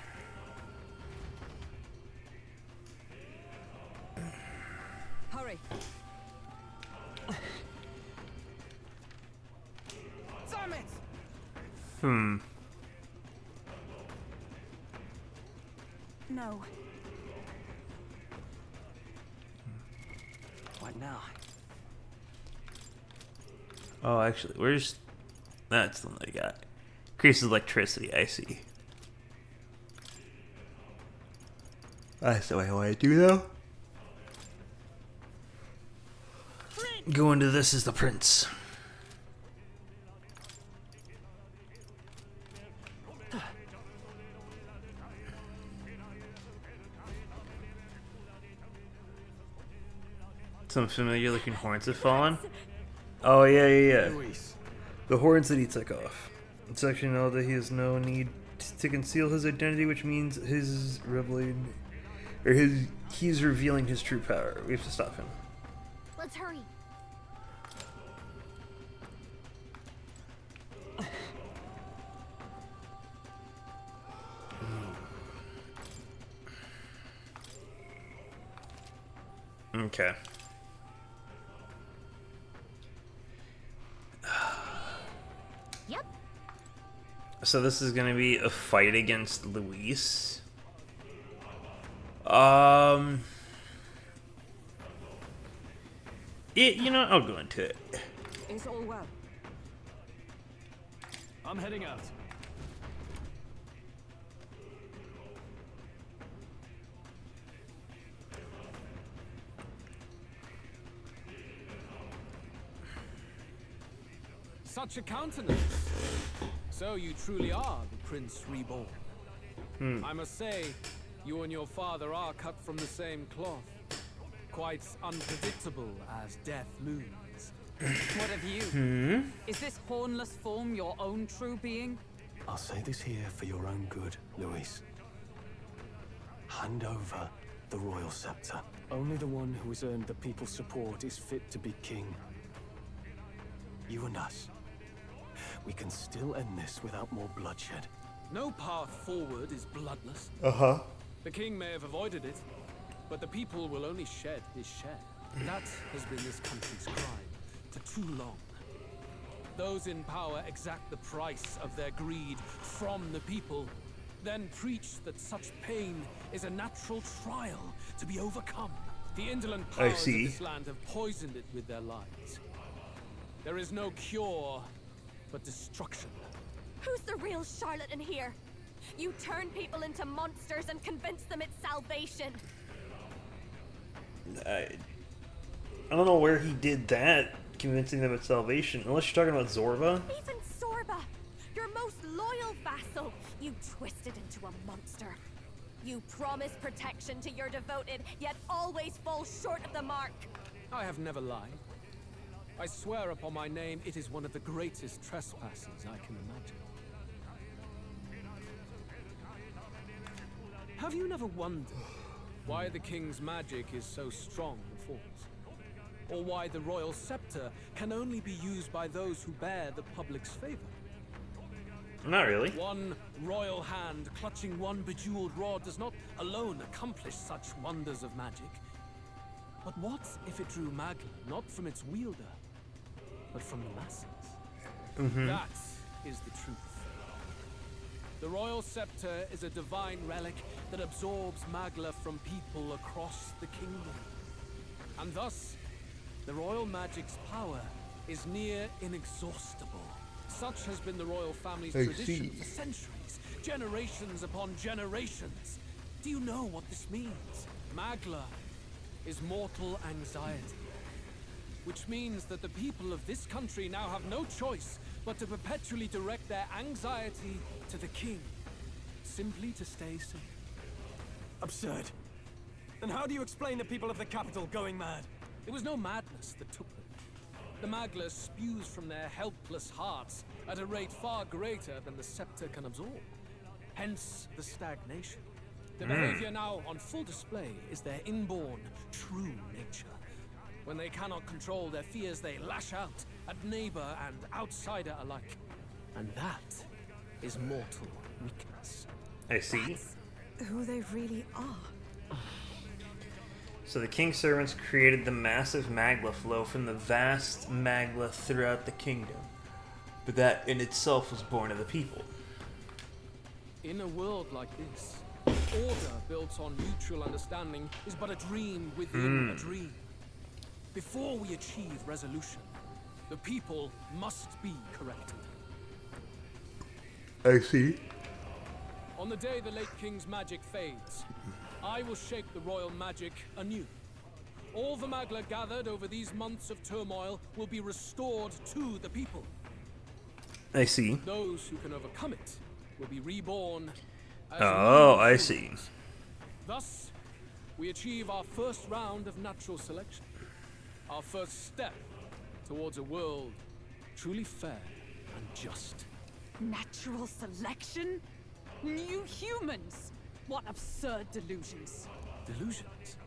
Hurry. Damn it! No. What now? Oh, actually, where's... That's the one I got. Increases electricity, I see. That's the way I want to do though. Go into this as the prince. Some familiar looking horns have fallen. Oh yeah. The horns that he took off. It's actually know that he has no need to conceal his identity, which means he's revealing his true power. We have to stop him. Let's hurry. Okay. Yep. So this is gonna be a fight against Luis. You know, I'll go into it. Is all well? I'm heading out. Such a countenance. So you truly are the Prince Reborn. I must say, you and your father are cut from the same cloth. Quite unpredictable as death looms. What of you? Is this hornless form your own true being? I'll say this here for your own good, Luis. Hand over the royal scepter. Only the one who has earned the people's support is fit to be king. You and us. We can still end this without more bloodshed. No path forward is bloodless. The king may have avoided it, but the people will only shed his share. That has been this country's crime for too long. Those in power exact the price of their greed from the people, then preach that such pain is a natural trial to be overcome. The indolent powers of this land have poisoned it with their lies. There is no cure, but destruction. Who's the real Charlotte in here? You turn people into monsters and convince them it's salvation. I don't know where he did that, convincing them of salvation. Unless you're talking about Zorba. Even Zorba, your most loyal vassal, you twisted into a monster. You promise protection to your devoted, yet always fall short of the mark. I have never lied. I swear upon my name, it is one of the greatest trespasses I can imagine. Have you never wondered why the king's magic is so strong and false? Or why the royal scepter can only be used by those who bear the public's favor? Not really. One royal hand clutching one bejeweled rod does not alone accomplish such wonders of magic. But what if it drew Magla not from its wielder, but from the masses? That is the truth. The royal scepter is a divine relic that absorbs Magla from people across the kingdom. And thus, the royal magic's power is near inexhaustible. Such has been the royal family's tradition for centuries, generations upon generations. Do you know what this means? Magla is mortal anxiety, which means that the people of this country now have no choice but to perpetually direct their anxiety to the king, simply to stay safe. Absurd. Then how do you explain the people of the capital going mad? It was no madness that took them. The Magla spews from their helpless hearts at a rate far greater than the scepter can absorb. Hence the stagnation. The behavior now on full display is their inborn, true nature. When they cannot control their fears, they lash out at neighbor and outsider alike. And that is mortal weakness. I see. That's who they really are. So the king's servants created the massive Magla flow from the vast Magla throughout the kingdom. But that in itself was born of the people. In a world like this, order built on mutual understanding is but a dream within a dream. Before we achieve resolution, the people must be corrected. I see. On the day the late king's magic fades, I will shape the royal magic anew. All the Magla gathered over these months of turmoil will be restored to the people. I see. Those who can overcome it will be reborn as I see. Thus, we achieve our first round of natural selection. Our first step towards a world truly fair and just. Natural selection? New humans? What absurd delusions. Delusions?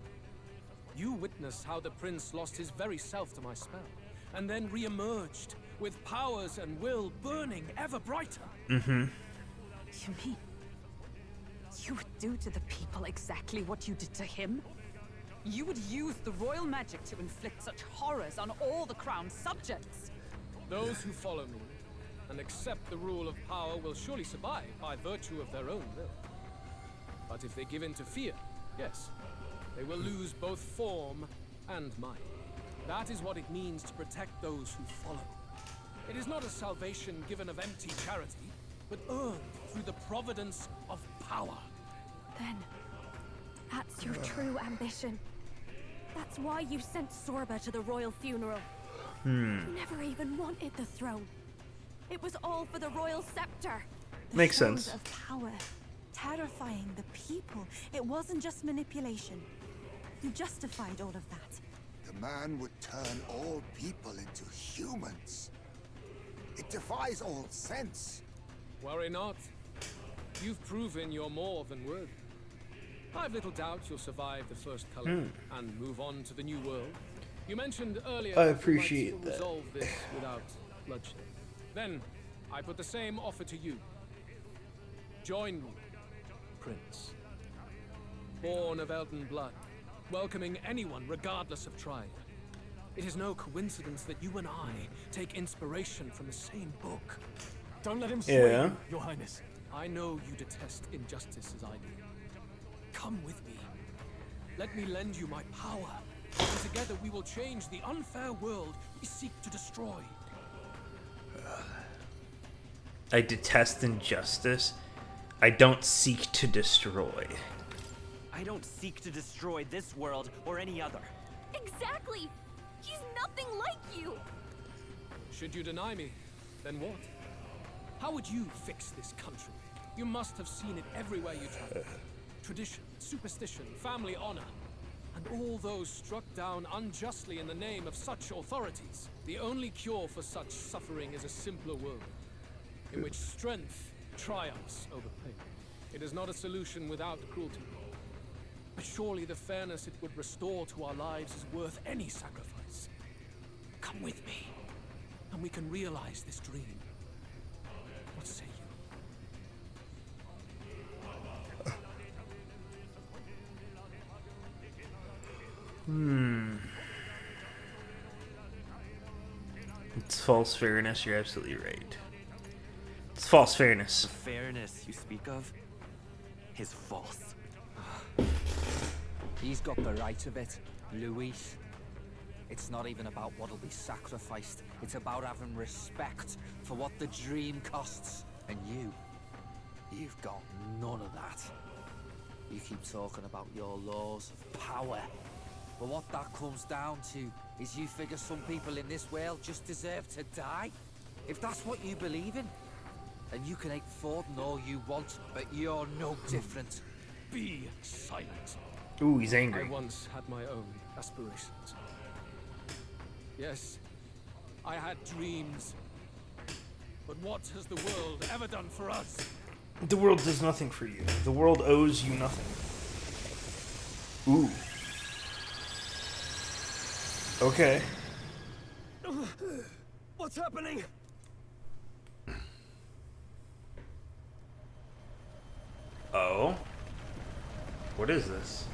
You witnessed how the prince lost his very self to my spell, and then re-emerged with powers and will burning ever brighter. You mean you would do to the people exactly what you did to him? You would use the royal magic to inflict such horrors on all the crown's subjects? Those who follow me and accept the rule of power will surely survive by virtue of their own will. But if they give in to fear, Yes, they will lose both form and might. That is what it means to protect those who follow. It is not a salvation given of empty charity, but earned through the providence of power. Then, that's your true ambition. That's why you sent Sorba to the royal funeral. You never even wanted the throne. It was all for the royal scepter. Makes Shows sense. of power, terrifying the people. It wasn't just manipulation. You justified all of that. The man would turn all people into humans. It defies all sense. Worry not. You've proven you're more than worthy. I've little doubt you'll survive the first color and move on to the new world. You mentioned earlier I that you might appreciate still that. resolve this without bloodshed. Then, I put the same offer to you. Join me, Prince. Born of Elden blood, welcoming anyone regardless of tribe. It is no coincidence that you and I take inspiration from the same book. Don't let him sway Yeah. you, Your Highness. I know you detest injustice as I do. Come with me. Let me lend you my power. And together we will change the unfair world we seek to destroy. I detest injustice. I don't seek to destroy. I don't seek to destroy this world or any other. Exactly! He's nothing like you! Should you deny me, then what? How would you fix this country? You must have seen it everywhere you travel. Tradition, superstition, family honor, and all those struck down unjustly in the name of such authorities. The only cure for such suffering is a simpler world, in which strength triumphs over pain. It is not a solution without cruelty. But surely the fairness it would restore to our lives is worth any sacrifice. Come with me, and we can realize this dream. What say you? It's false fairness, you're absolutely right. It's false fairness. The fairness you speak of is false. He's got the right of it, Luis. It's not even about what'll be sacrificed. It's about having respect for what the dream costs. And you've got none of that. You keep talking about your laws of power. But what that comes down to is you figure some people in this world just deserve to die. If that's what you believe in, then you can hate Forden all you want, but you're no different. Be silent. Ooh, he's angry. I once had my own aspirations. Yes, I had dreams. But what has the world ever done for us? The world does nothing for you. The world owes you nothing. Ooh. Okay. What's happening? Oh? What is this?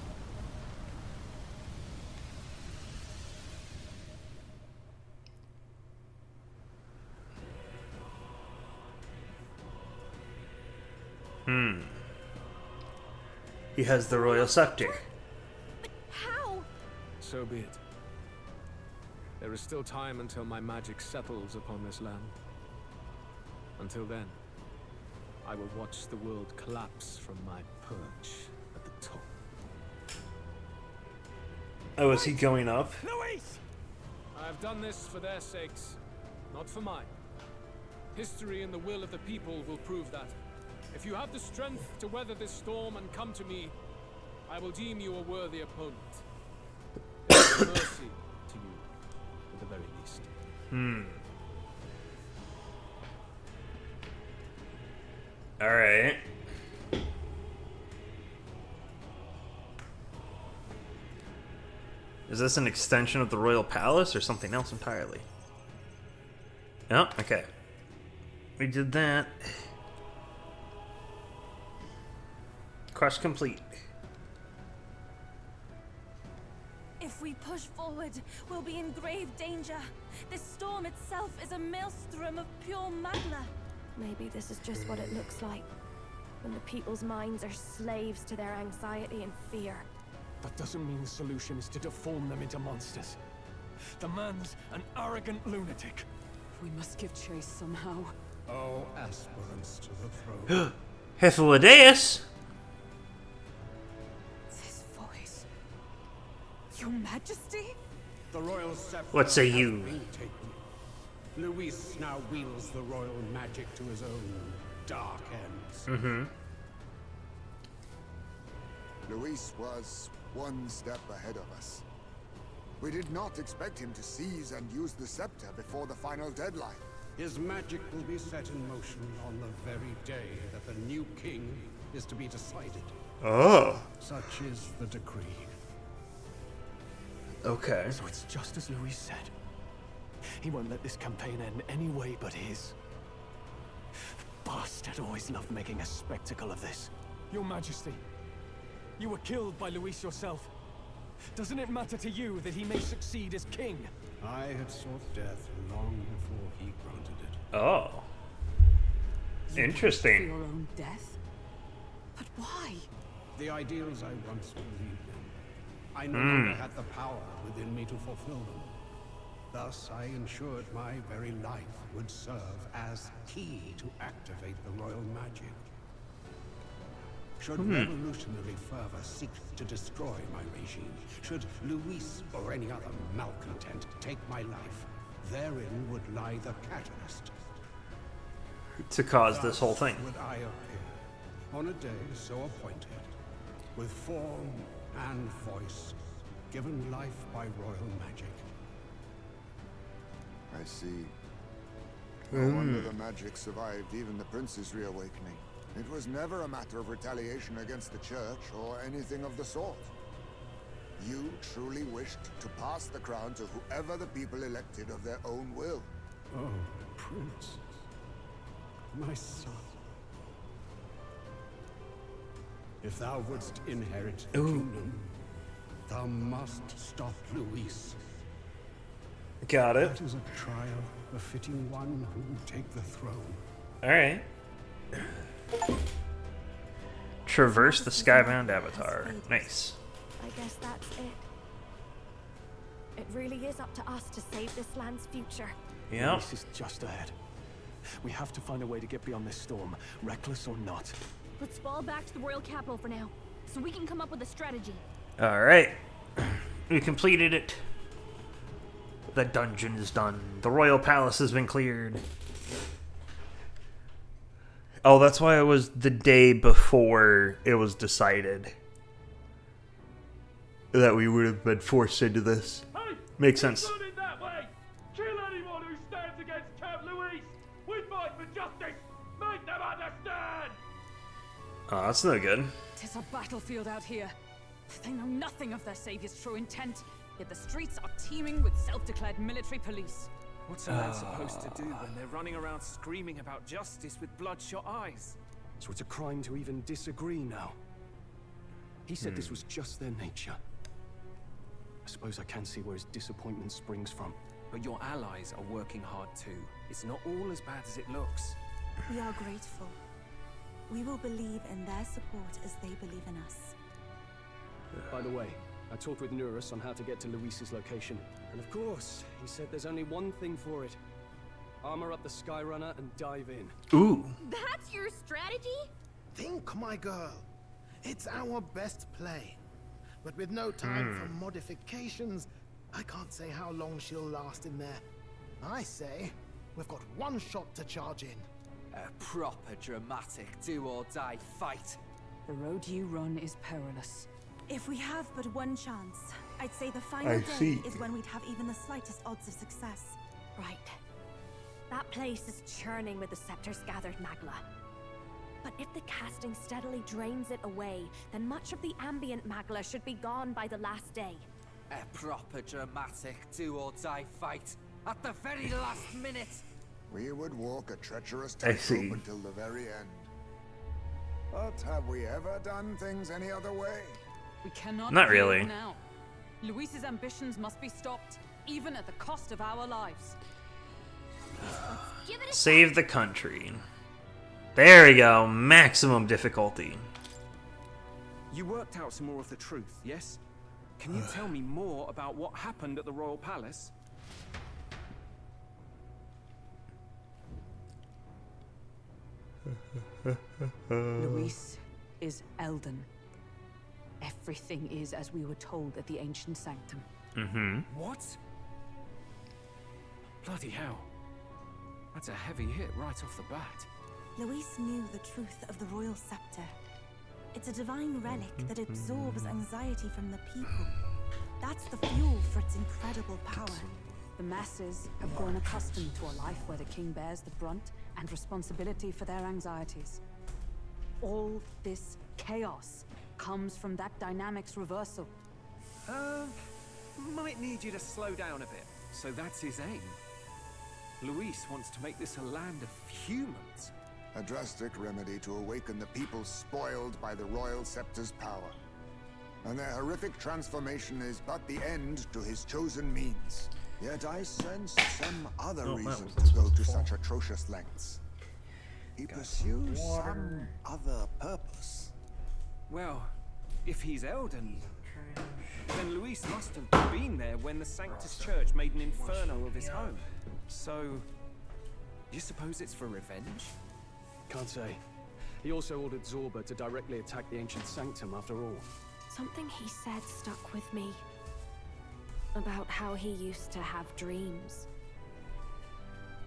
He has the royal scepter. How? So be it. There is still time until my magic settles upon this land. Until then, I will watch the world collapse from my perch at the top. Oh, is he going up? Luis! I have done this for their sakes, not for mine. History and the will of the people will prove that. If you have the strength to weather this storm and come to me, I will deem you a worthy opponent. It is a mercy to you, at the very least. Alright. Is this an extension of the royal palace or something else entirely? Oh, okay. We did that. Quest complete. If we push forward, we'll be in grave danger. This storm itself is a maelstrom of pure magma. Maybe this is just what it looks like. when the people's minds are slaves to their anxiety and fear. That doesn't mean the solution is to deform them into monsters. The man's an arrogant lunatic. We must give chase somehow. Oh, aspirants to the throne. Hythlodaeus? This voice. Your Majesty? The royal scepter What say has you? been taken. Luis now wields the royal magic to his own dark ends. Mm-hmm. Luis was one step ahead of us. We did not expect him to seize and use the scepter before the final deadline. His magic will be set in motion on the very day that the new king is to be decided. Oh. Such is the decree. Okay. So it's just as Luis said. He won't let this campaign end any way but his. Bastard always loved making a spectacle of this. Your Majesty, you were killed by Luis yourself. Doesn't it matter to you that he may succeed as king? I had sought death long before he granted it. Oh. For Interesting. your own death? But why? The ideals I once believed in. I no longer had the power within me to fulfill them. Thus, I ensured my very life would serve as key to activate the royal magic. Should revolutionary fervor seek to destroy my regime, should Luis or any other malcontent take my life, therein would lie the catalyst. To cause this whole thing. Would I appear on a day so appointed, with form and voice, given life by royal magic. I see. No wonder the magic survived even the prince's reawakening. It was never a matter of retaliation against the church or anything of the sort. You truly wished to pass the crown to whoever the people elected of their own will. Oh, Prince. My son. If thou wouldst inherit the kingdom, thou must stop Luis. Got it. That is a trial befitting one who will take the throne. Alright. Traverse the skybound avatar. Nice. I guess that's it. It really is up to us to save this land's future. Yeah. This is just ahead. We have to find a way to get beyond this storm, reckless or not. Let's fall back to the royal capital for now, so we can come up with a strategy. Alright. We completed it. The dungeon is done. The royal palace has been cleared. Oh, that's why it was the day before it was decided that we would have been forced into this. Hey, makes sense. Not in that way. Kill anyone who stands against Count Luis. We fight for justice. Make them understand. Oh, that's no good. Tis a battlefield out here. They know nothing of their savior's true intent, yet the streets are teeming with self-declared military police. What's a man supposed to do when they're running around screaming about justice with bloodshot eyes? So it's a crime to even disagree now. He said this was just their nature. I suppose I can see where his disappointment springs from. But your allies are working hard too. It's not all as bad as it looks. We are grateful. We will believe in their support as they believe in us. By the way, I talked with Nurus on how to get to Luis's location. And of course, he said there's only one thing for it. Armor up the Skyrunner and dive in. Ooh. That's your strategy? Think, my girl. It's our best play. But with no time for modifications, I can't say how long she'll last in there. I say, we've got one shot to charge in. A proper dramatic do-or-die fight. The road you run is perilous. If we have but one chance, I'd say the final day is when we'd have even the slightest odds of success. Right. That place is churning with the Scepter's gathered magla. But if the casting steadily drains it away, then much of the ambient magla should be gone by the last day. A proper dramatic do-or-die fight. At the very last minute. We would walk a treacherous I see. tightrope until the very end. But have we ever done things any other way? We cannot Not give really. now. Luis's ambitions must be stopped, even at the cost of our lives. Save the country. There we go. Maximum difficulty. You worked out some more of the truth, yes? Can you tell me more about what happened at the Royal Palace? Luis is Elden. Everything is as we were told at the Ancient Sanctum. Mm-hmm. What? Bloody hell. That's a heavy hit right off the bat. Luis knew the truth of the Royal Scepter. It's a divine relic that absorbs anxiety from the people. That's the fuel for its incredible power. The masses have grown accustomed to a life where the king bears the brunt and responsibility for their anxieties. All this chaos comes from that dynamics reversal. Might need you to slow down a bit. So that's his aim. Luis wants to make this a land of humans. A drastic remedy to awaken the people spoiled by the Royal Scepter's power. And their horrific transformation is but the end to his chosen means. Yet I sense some other reason to go to such atrocious lengths. He pursues some other purpose. Well, if he's Elden, then Luis must have been there when the Sanctus Church made an inferno of his home. So, you suppose it's for revenge? Can't say. He also ordered Zorba to directly attack the Ancient Sanctum after all. Something he said stuck with me. About how he used to have dreams.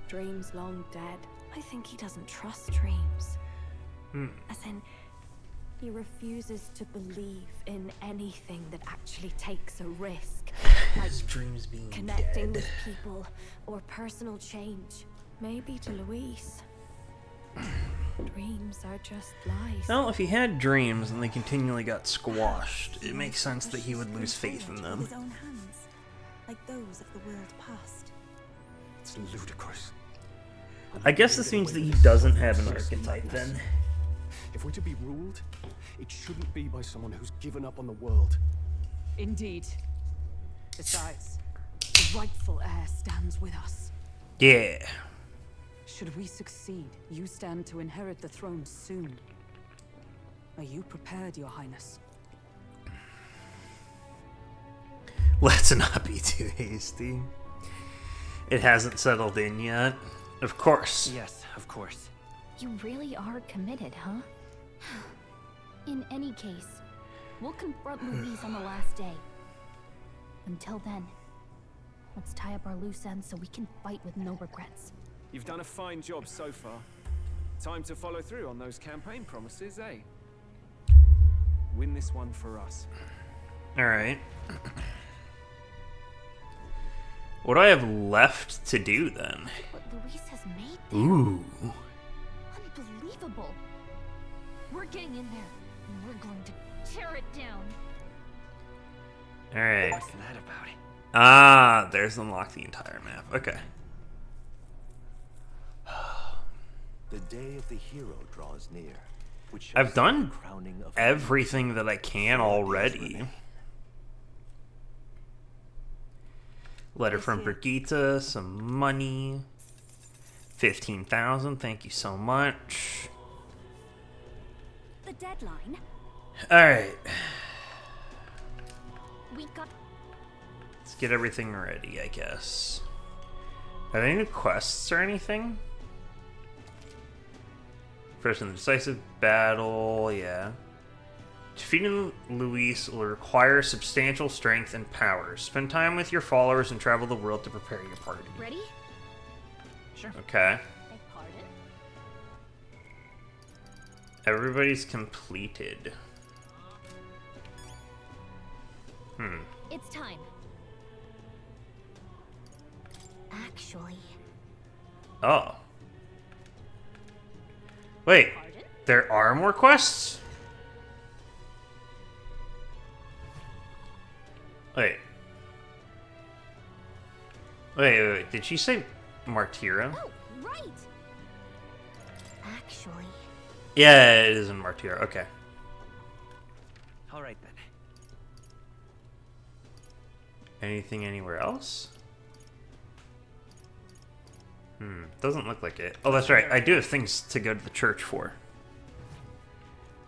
Dreams long dead. I think he doesn't trust dreams. As in, he refuses to believe in anything that actually takes a risk. Like dreams being connecting dead. with people or personal change. Maybe to Luis, dreams are just lies. Well, if he had dreams and they continually got squashed, it makes sense that he would lose faith in them. With his own hands, like those of the world past. It's ludicrous. I guess this means that he doesn't have an archetype then. If we're to be ruled, it shouldn't be by someone who's given up on the world. Indeed. Besides, the rightful heir stands with us. Yeah. Should we succeed, you stand to inherit the throne soon. Are you prepared, Your Highness? Let's not be too hasty. It hasn't settled in yet. Of course. Yes, of course. You really are committed, huh? In any case, we'll confront Luis on the last day. Until then, let's tie up our loose ends so we can fight with no regrets. You've done a fine job so far. Time to follow through on those campaign promises, eh? Win this one for us. Alright. What do I have left to do then? What Luis has made there. Ooh. Unbelievable. We're getting in there, and we're going to tear it down. Alright. What's that about it? Ah, there's unlocked the entire map. Okay. The day of the hero draws near, which shows I've done the crowning of everything that I can already. Letter from Brigitte, some money. 15,000, thank you so much. The deadline? Alright. We got... Let's get everything ready, I guess. Are there any new quests or anything? First in the decisive battle, yeah. Defeating Luis will require substantial strength and power. Spend time with your followers and travel the world to prepare your party. Ready? Sure. Okay. Beg pardon? Everybody's completed. It's time. Actually... Oh. Wait, there are more quests? Wait. Wait, did she say Martyra? Oh, right! Actually... Yeah, it is in Martyra, okay. Alright then. Anything anywhere else? Doesn't look like it. Oh, that's right. I do have things to go to the church for.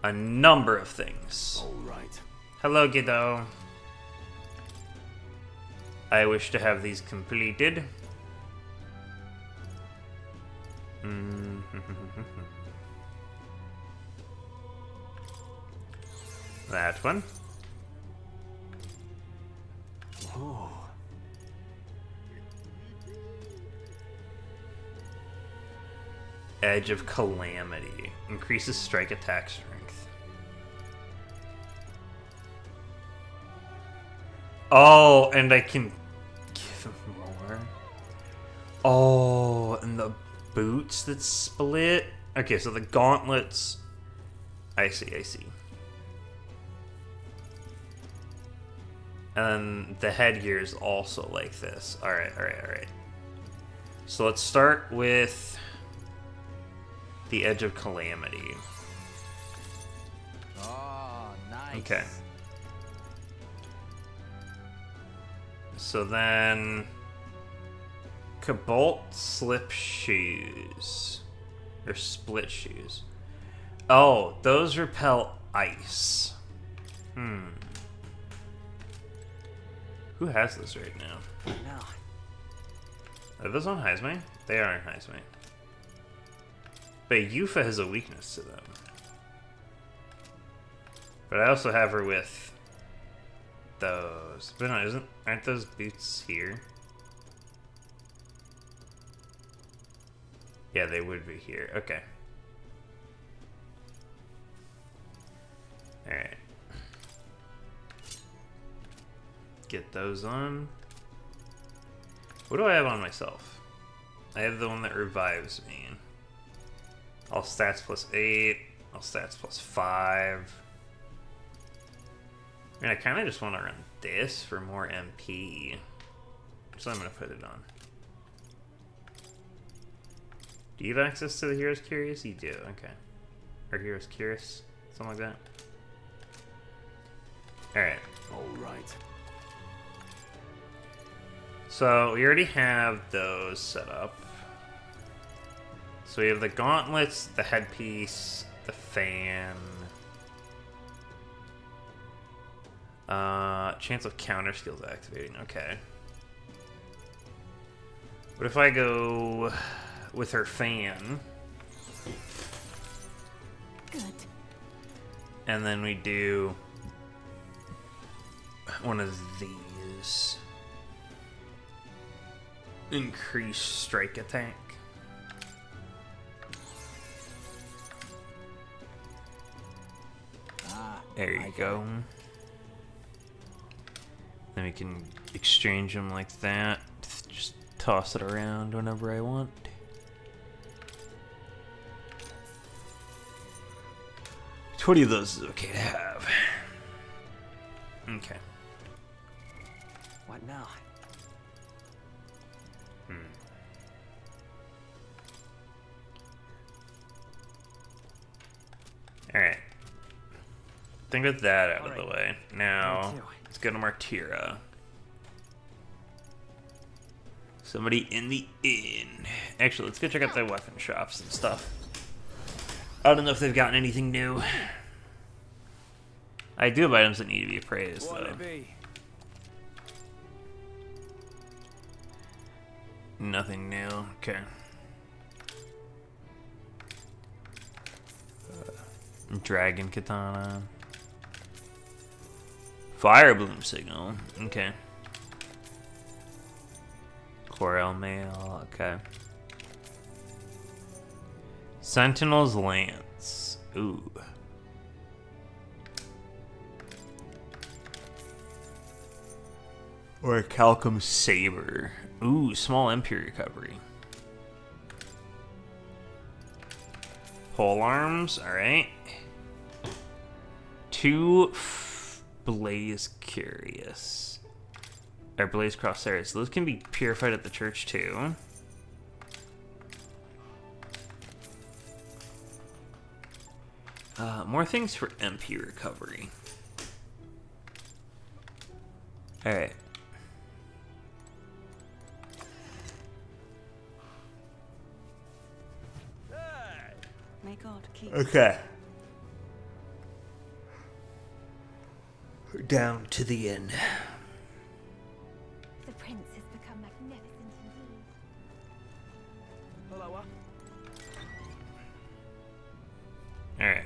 A number of things. All right. Hello, Giddo. I wish to have these completed. That one. Oh. Edge of Calamity. Increases strike attack strength. Oh, and I can give him more. Oh, and the boots that split. Okay, so the gauntlets. I see, I see. And then the headgear is also like this. Alright, alright, alright. So let's start with the Edge of Calamity. Oh, nice. Okay. So then Cobalt slip shoes. Or split shoes. Oh, those repel ice. Who has this right now? No. Are those on Heismane? They are on Heismane. But Yufa has a weakness to them. But I also have her with those. But no, aren't those boots here? Yeah, they would be here. Okay. Alright. Get those on. What do I have on myself? I have the one that revives me. All stats plus 8. All stats plus 5. I mean, I kind of just want to run this for more MP. So I'm going to put it on. Do you have access to the Hero's Curious? You do, okay. Or Hero's Curious? Something like that. Alright. Alright. So we already have those set up. So we have the gauntlets, the headpiece, the fan. Chance of counter skills activating. Okay. What if I go with her fan? Good. And then we do one of these. Increase strike attack. There you go. Then we can exchange them like that. Just toss it around whenever I want. $20 of those is okay to have. Okay. What now? Alright. Think of that out of the way. Now, let's go to Martira. Somebody in the inn. Actually, let's go check out the weapon shops and stuff. I don't know if they've gotten anything new. I do have items that need to be appraised, though. Nothing new. Okay. Dragon Katana. Fire Bloom Signal. Okay. Coral Mail. Okay. Sentinel's Lance. Ooh. Or a Calcum Saber. Ooh, small MP recovery. Pole arms, alright. 2 Blaze Curious. Or Blaze Crosshairs. Those can be purified at the church too. More things for MP recovery. Alright. not keep. Okay. Down to the end. The prince has become magnificent indeed. Hello. Alright.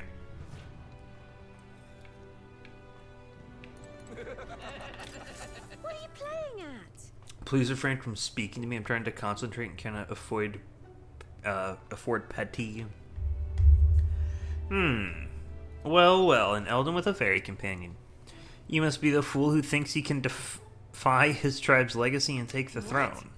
What are you playing at? Please refrain from speaking to me. I'm trying to concentrate and cannot afford petty. Well, an Elden with a fairy companion. You must be the fool who thinks he can defy his tribe's legacy and take the throne.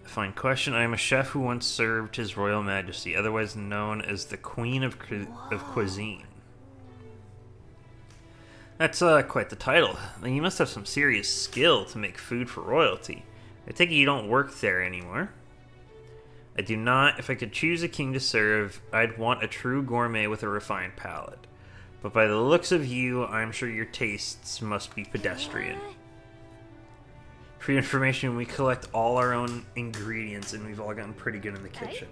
Fine question. I am a chef who once served His Royal Majesty, otherwise known as the Queen of Cuisine. That's quite the title. You must have some serious skill to make food for royalty. I take it you don't work there anymore. I do not. If I could choose a king to serve, I'd want a true gourmet with a refined palate. But by the looks of you, I'm sure your tastes must be pedestrian. For your information, we collect all our own ingredients, and we've all gotten pretty good in the kitchen.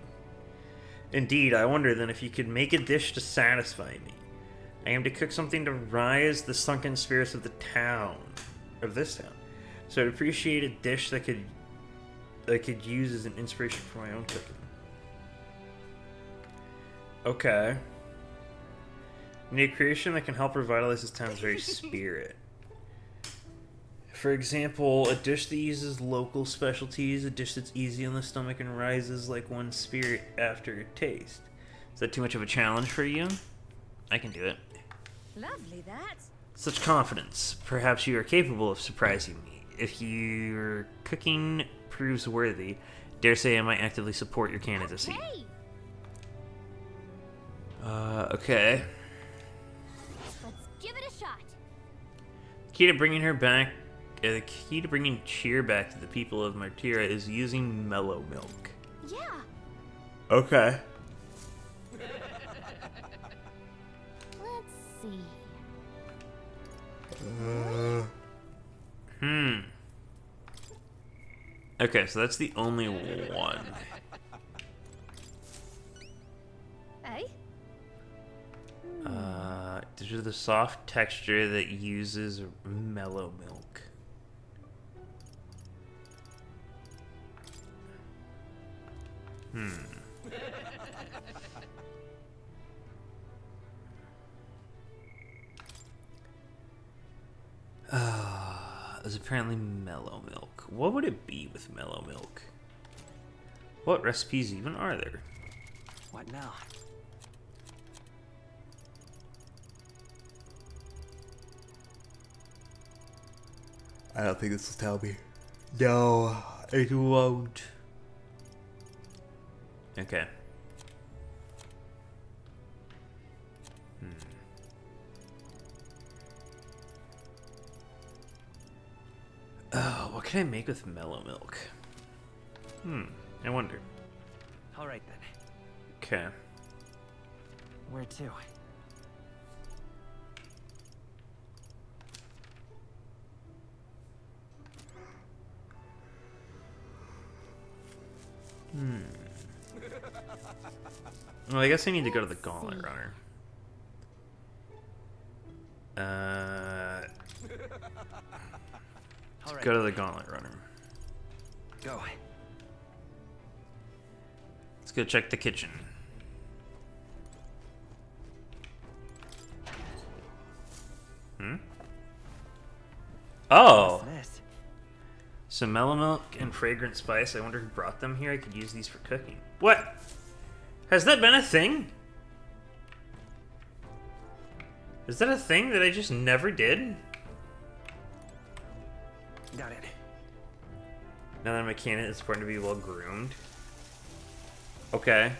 Indeed, I wonder then if you could make a dish to satisfy me. I am to cook something to rise the sunken spirits of this town. So I'd appreciate a dish that I could use as an inspiration for my own cooking. Okay. Need a creation that can help revitalize this town's very spirit. For example, a dish that uses local specialties, a dish that's easy on the stomach and rises like one's spirit after a taste. Is that too much of a challenge for you? I can do it. Lovely that. Such confidence. Perhaps you are capable of surprising me. If your cooking proves worthy, dare say I might actively support your candidacy. Okay. Let's give it a shot. Key to bringing her back. The key to bringing cheer back to the people of Martyra is using mellow milk. Yeah. Okay. Let's see. Okay, so that's the only one. Hey? Due to the soft texture that uses mellow milk. There's apparently mellow milk. What would it be with mellow milk? What recipes even are there? What now? I don't think this will tell me. No, it won't. Okay. Oh, what can I make with mellow milk? I wonder. All right then. Okay. Where to? Well, I guess I need to go to the Gauntlet Runner. Let's go to the Gauntlet Runner. Go. Let's go check the kitchen. Oh! What's this? Some mellow milk and fragrant spice. I wonder who brought them here. I could use these for cooking. What? Has that been a thing? Is that a thing that I just never did? Got it. Now that my candidate is important to be well groomed. Okay.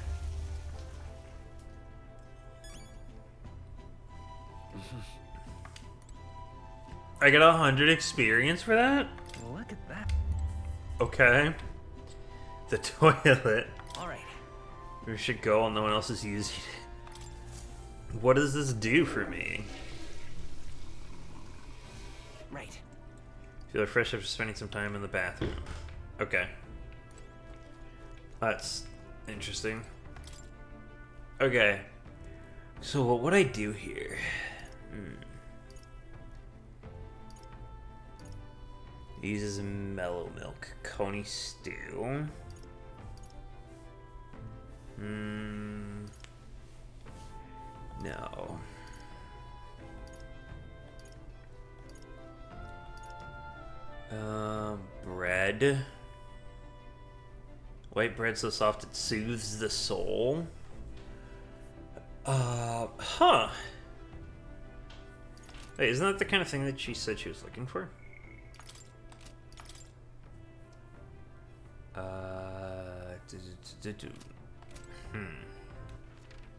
I get 100 experience for that? Look at that. Okay. The toilet. Alright. We should go while no one else is using it. What does this do for me? Right. Feel refreshed after spending some time in the bathroom. Okay. That's interesting. Okay. So what would I do here? Uses mellow milk. Coney stew. No. Bread. White bread so soft it soothes the soul. Huh. Wait, isn't that the kind of thing that she said she was looking for?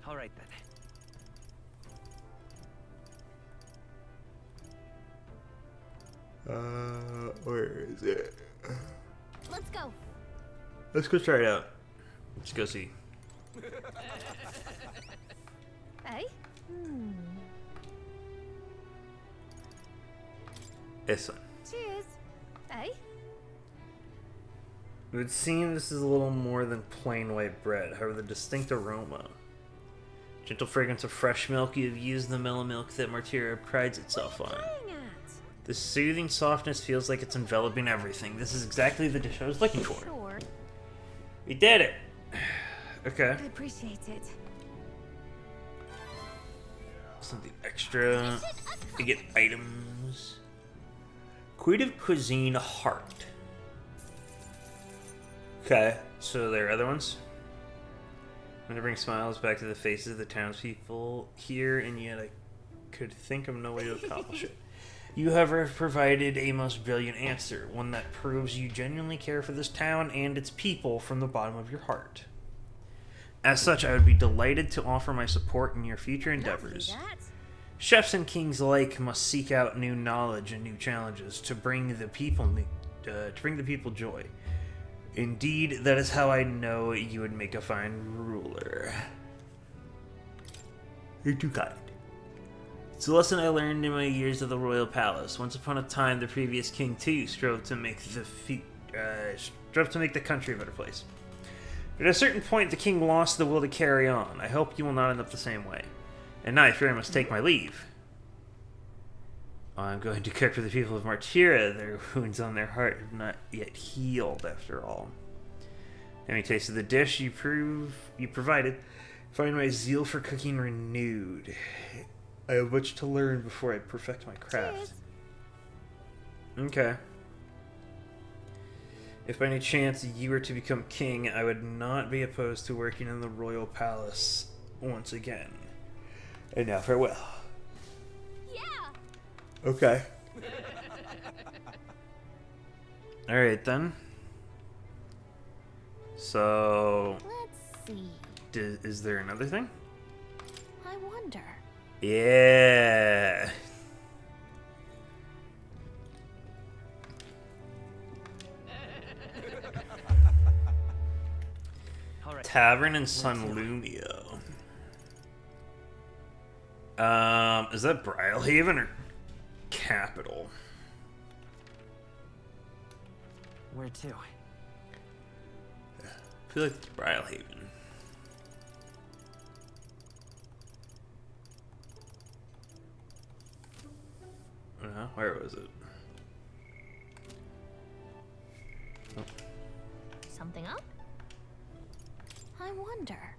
All right then. Where is it? Let's go. Let's go try it out. Let's go see. Hey? This one. Cheers. Hey? It would seem this is a little more than plain white bread, however the distinct aroma. Gentle fragrance of fresh milk, you have used the mellow milk that Martyria prides itself on. The soothing softness feels like it's enveloping everything. This is exactly the dish I was looking for. Sure. We did it! Okay. I appreciate it. Something extra. You get items. Creative Cuisine Heart. Okay, so there are other ones. I'm gonna bring smiles back to the faces of the townspeople here, and yet I could think of no way to accomplish it. You, however, have provided a most brilliant answer, one that proves you genuinely care for this town and its people from the bottom of your heart. As such, I would be delighted to offer my support in your future endeavors. Chefs and kings alike must seek out new knowledge and new challenges to bring the people joy. Indeed, that is how I know you would make a fine ruler. You're too kind. It's a lesson I learned in my years at the royal palace. Once upon a time, the previous king too strove to make the country a better place. But at a certain point, the king lost the will to carry on. I hope you will not end up the same way. And now I fear I must take my leave. I'm going to cook for the people of Martyria. Their wounds on their heart have not yet healed, after all. Having tasted the dish you provided, find my zeal for cooking renewed. I have much to learn before I perfect my craft. Cheers. Okay. If by any chance you were to become king, I would not be opposed to working in the royal palace once again. And now farewell. Yeah. Okay. Alright then. So... Let's see. Is there another thing? I wonder. Yeah. Tavern in Sunlumio. Is that Brylehaven or Capital? Where to? I feel like it's Brylehaven. Where was it? Oh. Something up? I wonder.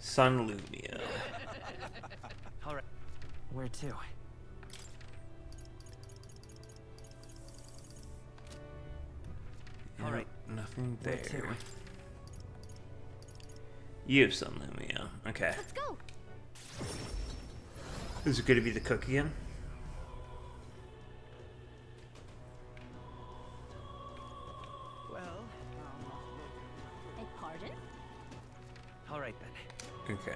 Sunlumia. All right. Where to? Yeah, all right. Nothing Where there. to? You have Sunlumia. Okay. Let's go. Is it going to be the cook again? Well, Beg pardon? all right then. Okay.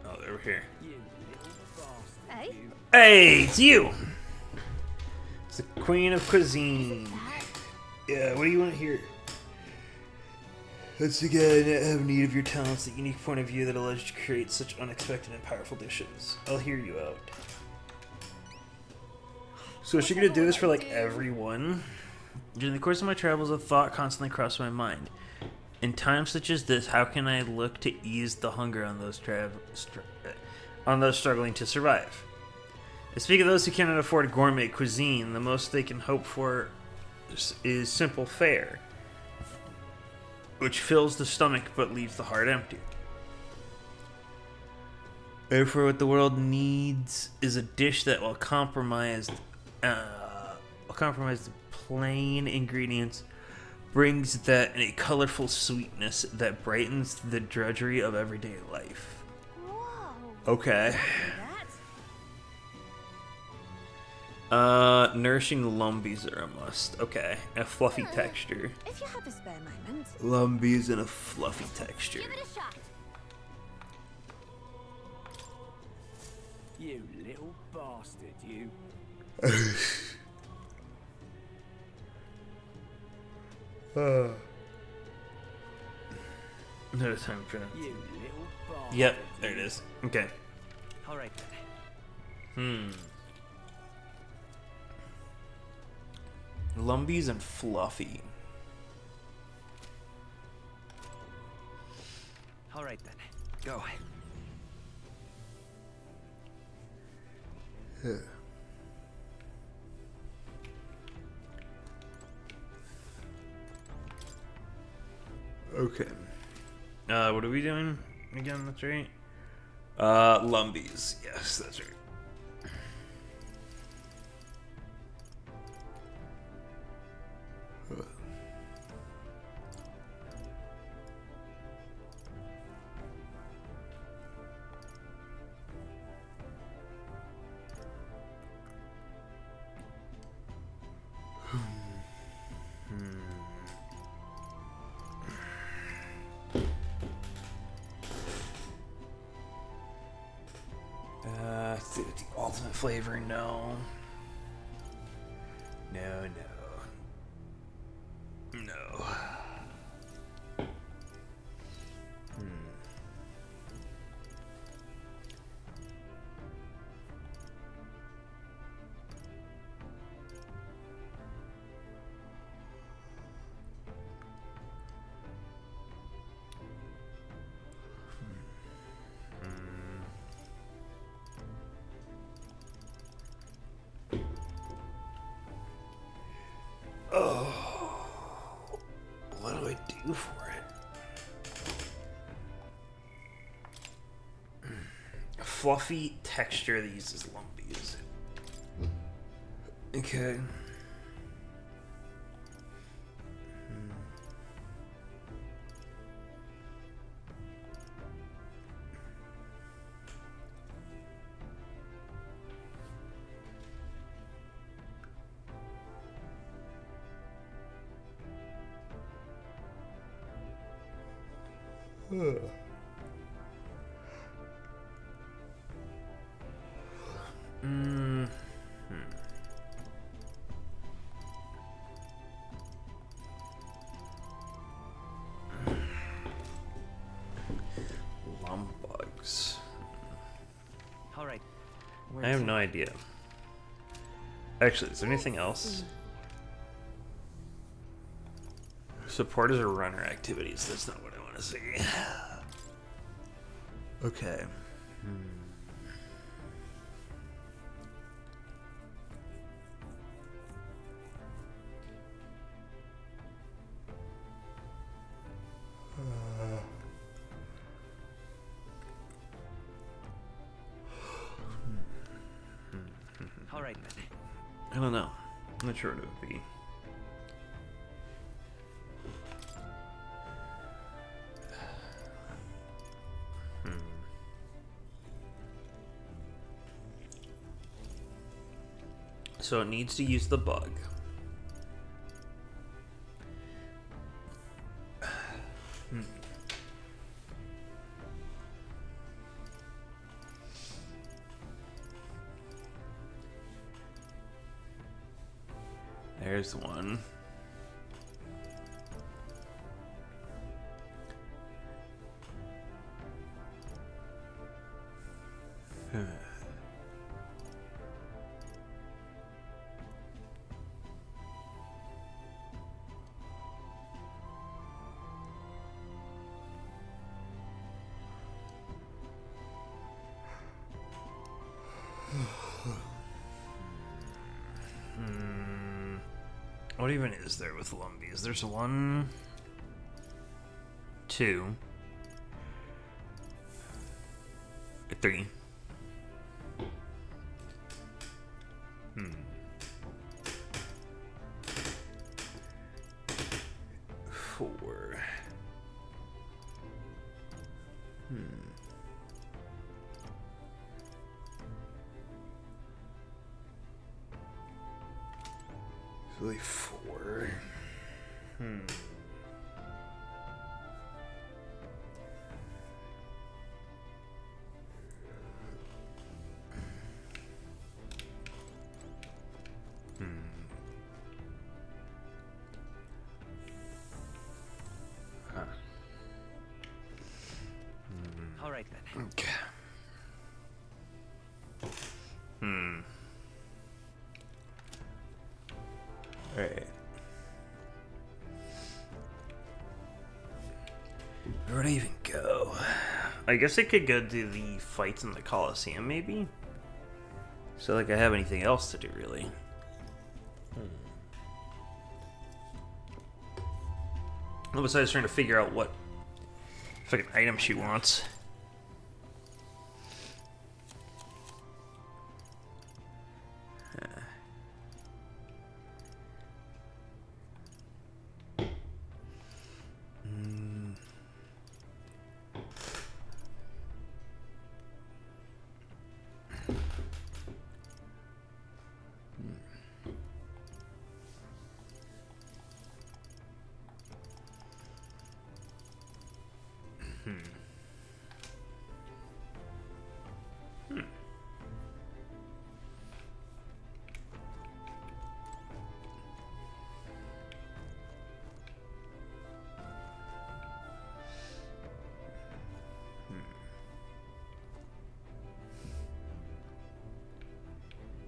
Oh, they're over here. Hey? Hey, it's you! It's the Queen of Cuisine. Yeah, what do you want to hear? Once again, I have need of your talents, the unique point of view that allows you to create such unexpected and powerful dishes. I'll hear you out. So is she gonna do this for like everyone? During the course of my travels, a thought constantly crossed my mind. In times such as this, how can I look to ease the hunger on those struggling to survive? I speak of those who cannot afford gourmet cuisine. The most they can hope for is simple fare, which fills the stomach but leaves the heart empty. Therefore, what the world needs is a dish that will compromise the plain ingredients, brings that a colorful sweetness that brightens the drudgery of everyday life. Whoa. Okay. Nourishing lumbies are a must. Okay. A fluffy texture. If you have a spare moment. Lumbies and a fluffy texture. Give it a shot. You little bastard, you. No time for that. You little bastard. Yep, there it is. Okay. Alright then. Lumbies and fluffy. Alright then. Go. Okay. What are we doing again? That's right. Lumbies. Yes, that's right. The ultimate flavor, no. No. Oh, what do I do for it? A fluffy texture that uses lumbies. Okay. Lumbugs. All right. I have no idea. Actually, is there anything else? Supporters or runner activities. That's not what I want to see. Okay. All right then. I don't know. I'm not sure what it would be. So it needs to use the bug. There's one. What even is there with Lumbies? There's 1, 2, 3. 4. Really 4. Huh. All right then. Okay. Alright. Where would I even go? I guess I could go do the fights in the Coliseum, maybe? So, like, I have anything else to do, really. Well, besides trying to figure out what fucking item she wants.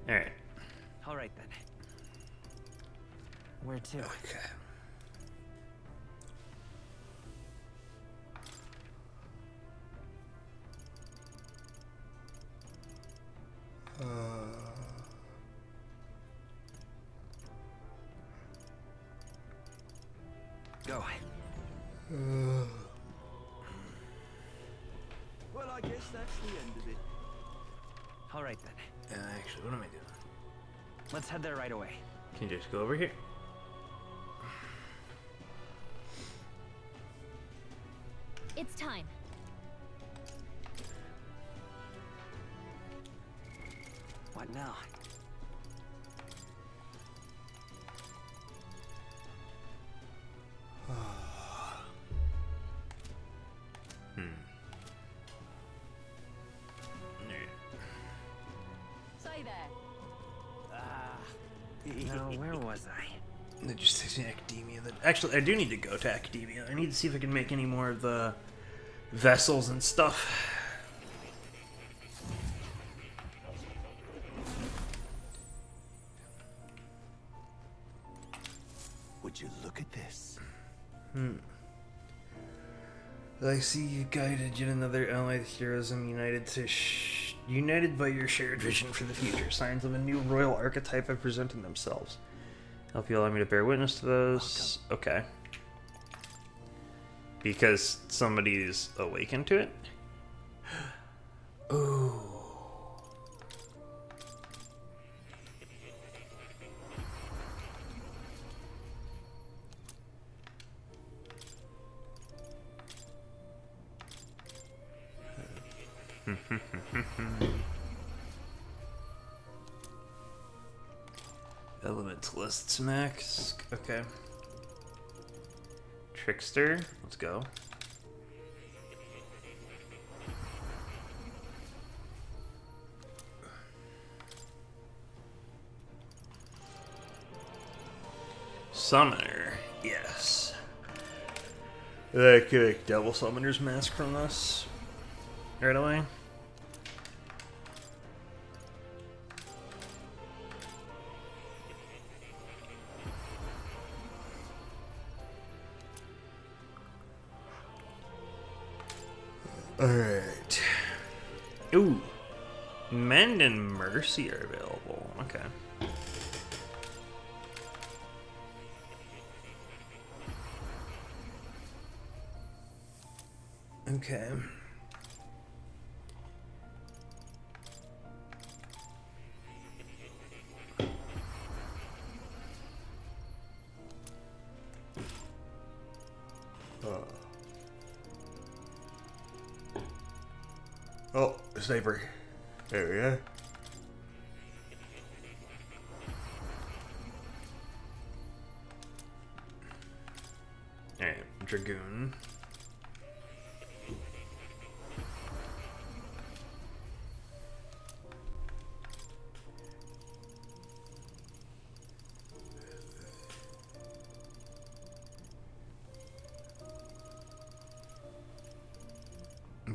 Alright. All right then. Where to? Okay. Go. Well, I guess that's the end of it. All right then. Actually, what am I doing? Let's head there right away. Can you just go over here? It's time. What now? Say there. Now, where was I? That just takes me to Academia. Actually, I do need to go to Academia. I need to see if I can make any more of the vessels and stuff. Would you look at this? I see you guided yet another allied heroism united by your shared vision for the future. Signs of a new royal archetype have presented themselves. Help you allow me to bear witness to those. Okay. Because somebody's awakened to it? Ooh. Elementalists max. Okay. Trickster. Let's go. Summoner. Yes. That could make double summoner's mask from us right away. Alright. Ooh. Mend and Mercy are available. Okay. Okay. Oh, sniper. There we go. Alright, Dragoon.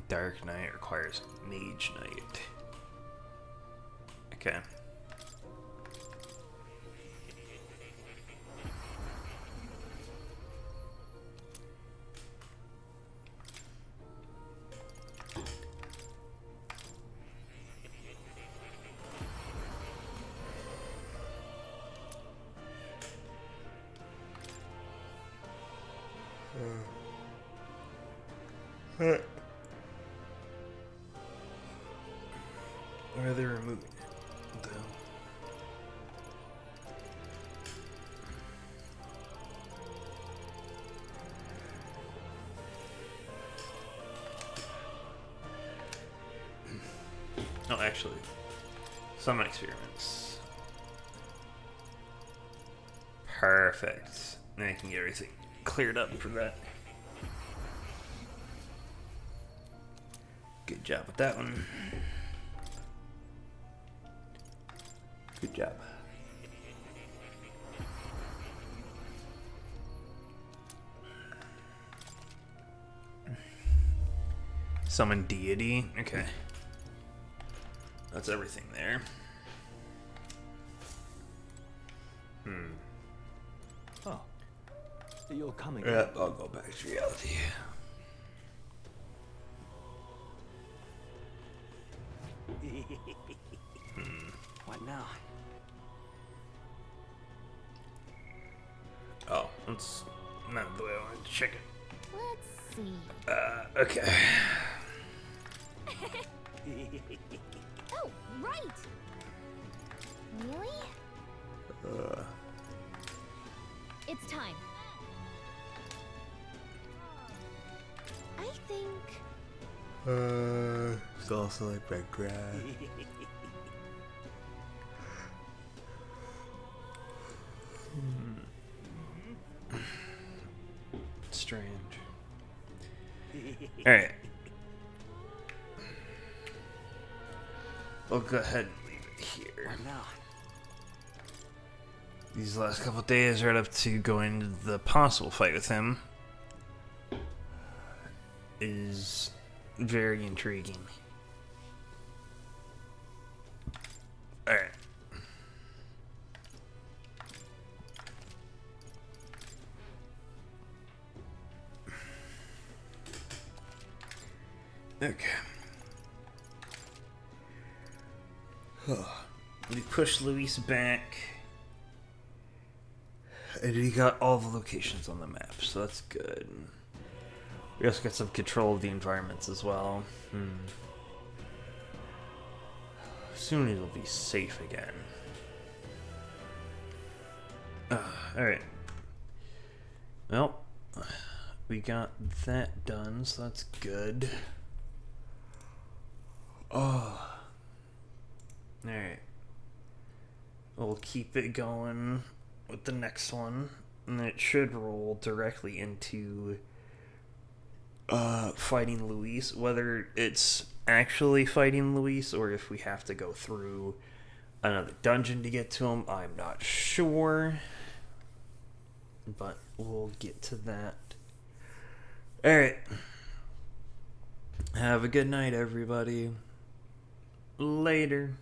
Dark Knight requires Mage Knight. Okay. Where are they removing it, though? Oh, actually, some experiments. Perfect. Now I can get everything cleared up for that. Good job with that one. Good job. Summon deity. Okay. That's everything there. Oh. You're coming. Yep, I'll go back to reality. What now? Oh, that's not the way I wanted to check it. Let's see. Okay. Oh, right! Really? It's time. I think... It's also like red grass. Strange. Alright. We'll go ahead and leave it here. These last couple days right up to going into the possible fight with him is very intriguing. Alright. Okay. We pushed Luis back. And he got all the locations on the map, so that's good. We also got some control of the environments as well. Soon it'll be safe again. Alright. Well, we got that done, so that's good. Oh. Alright. We'll keep it going with the next one, and it should roll directly into fighting Luis. Whether it's actually fighting Luis or if we have to go through another dungeon to get to him, I'm not sure, but we'll get to that. Alright, have a good night, everybody. Later.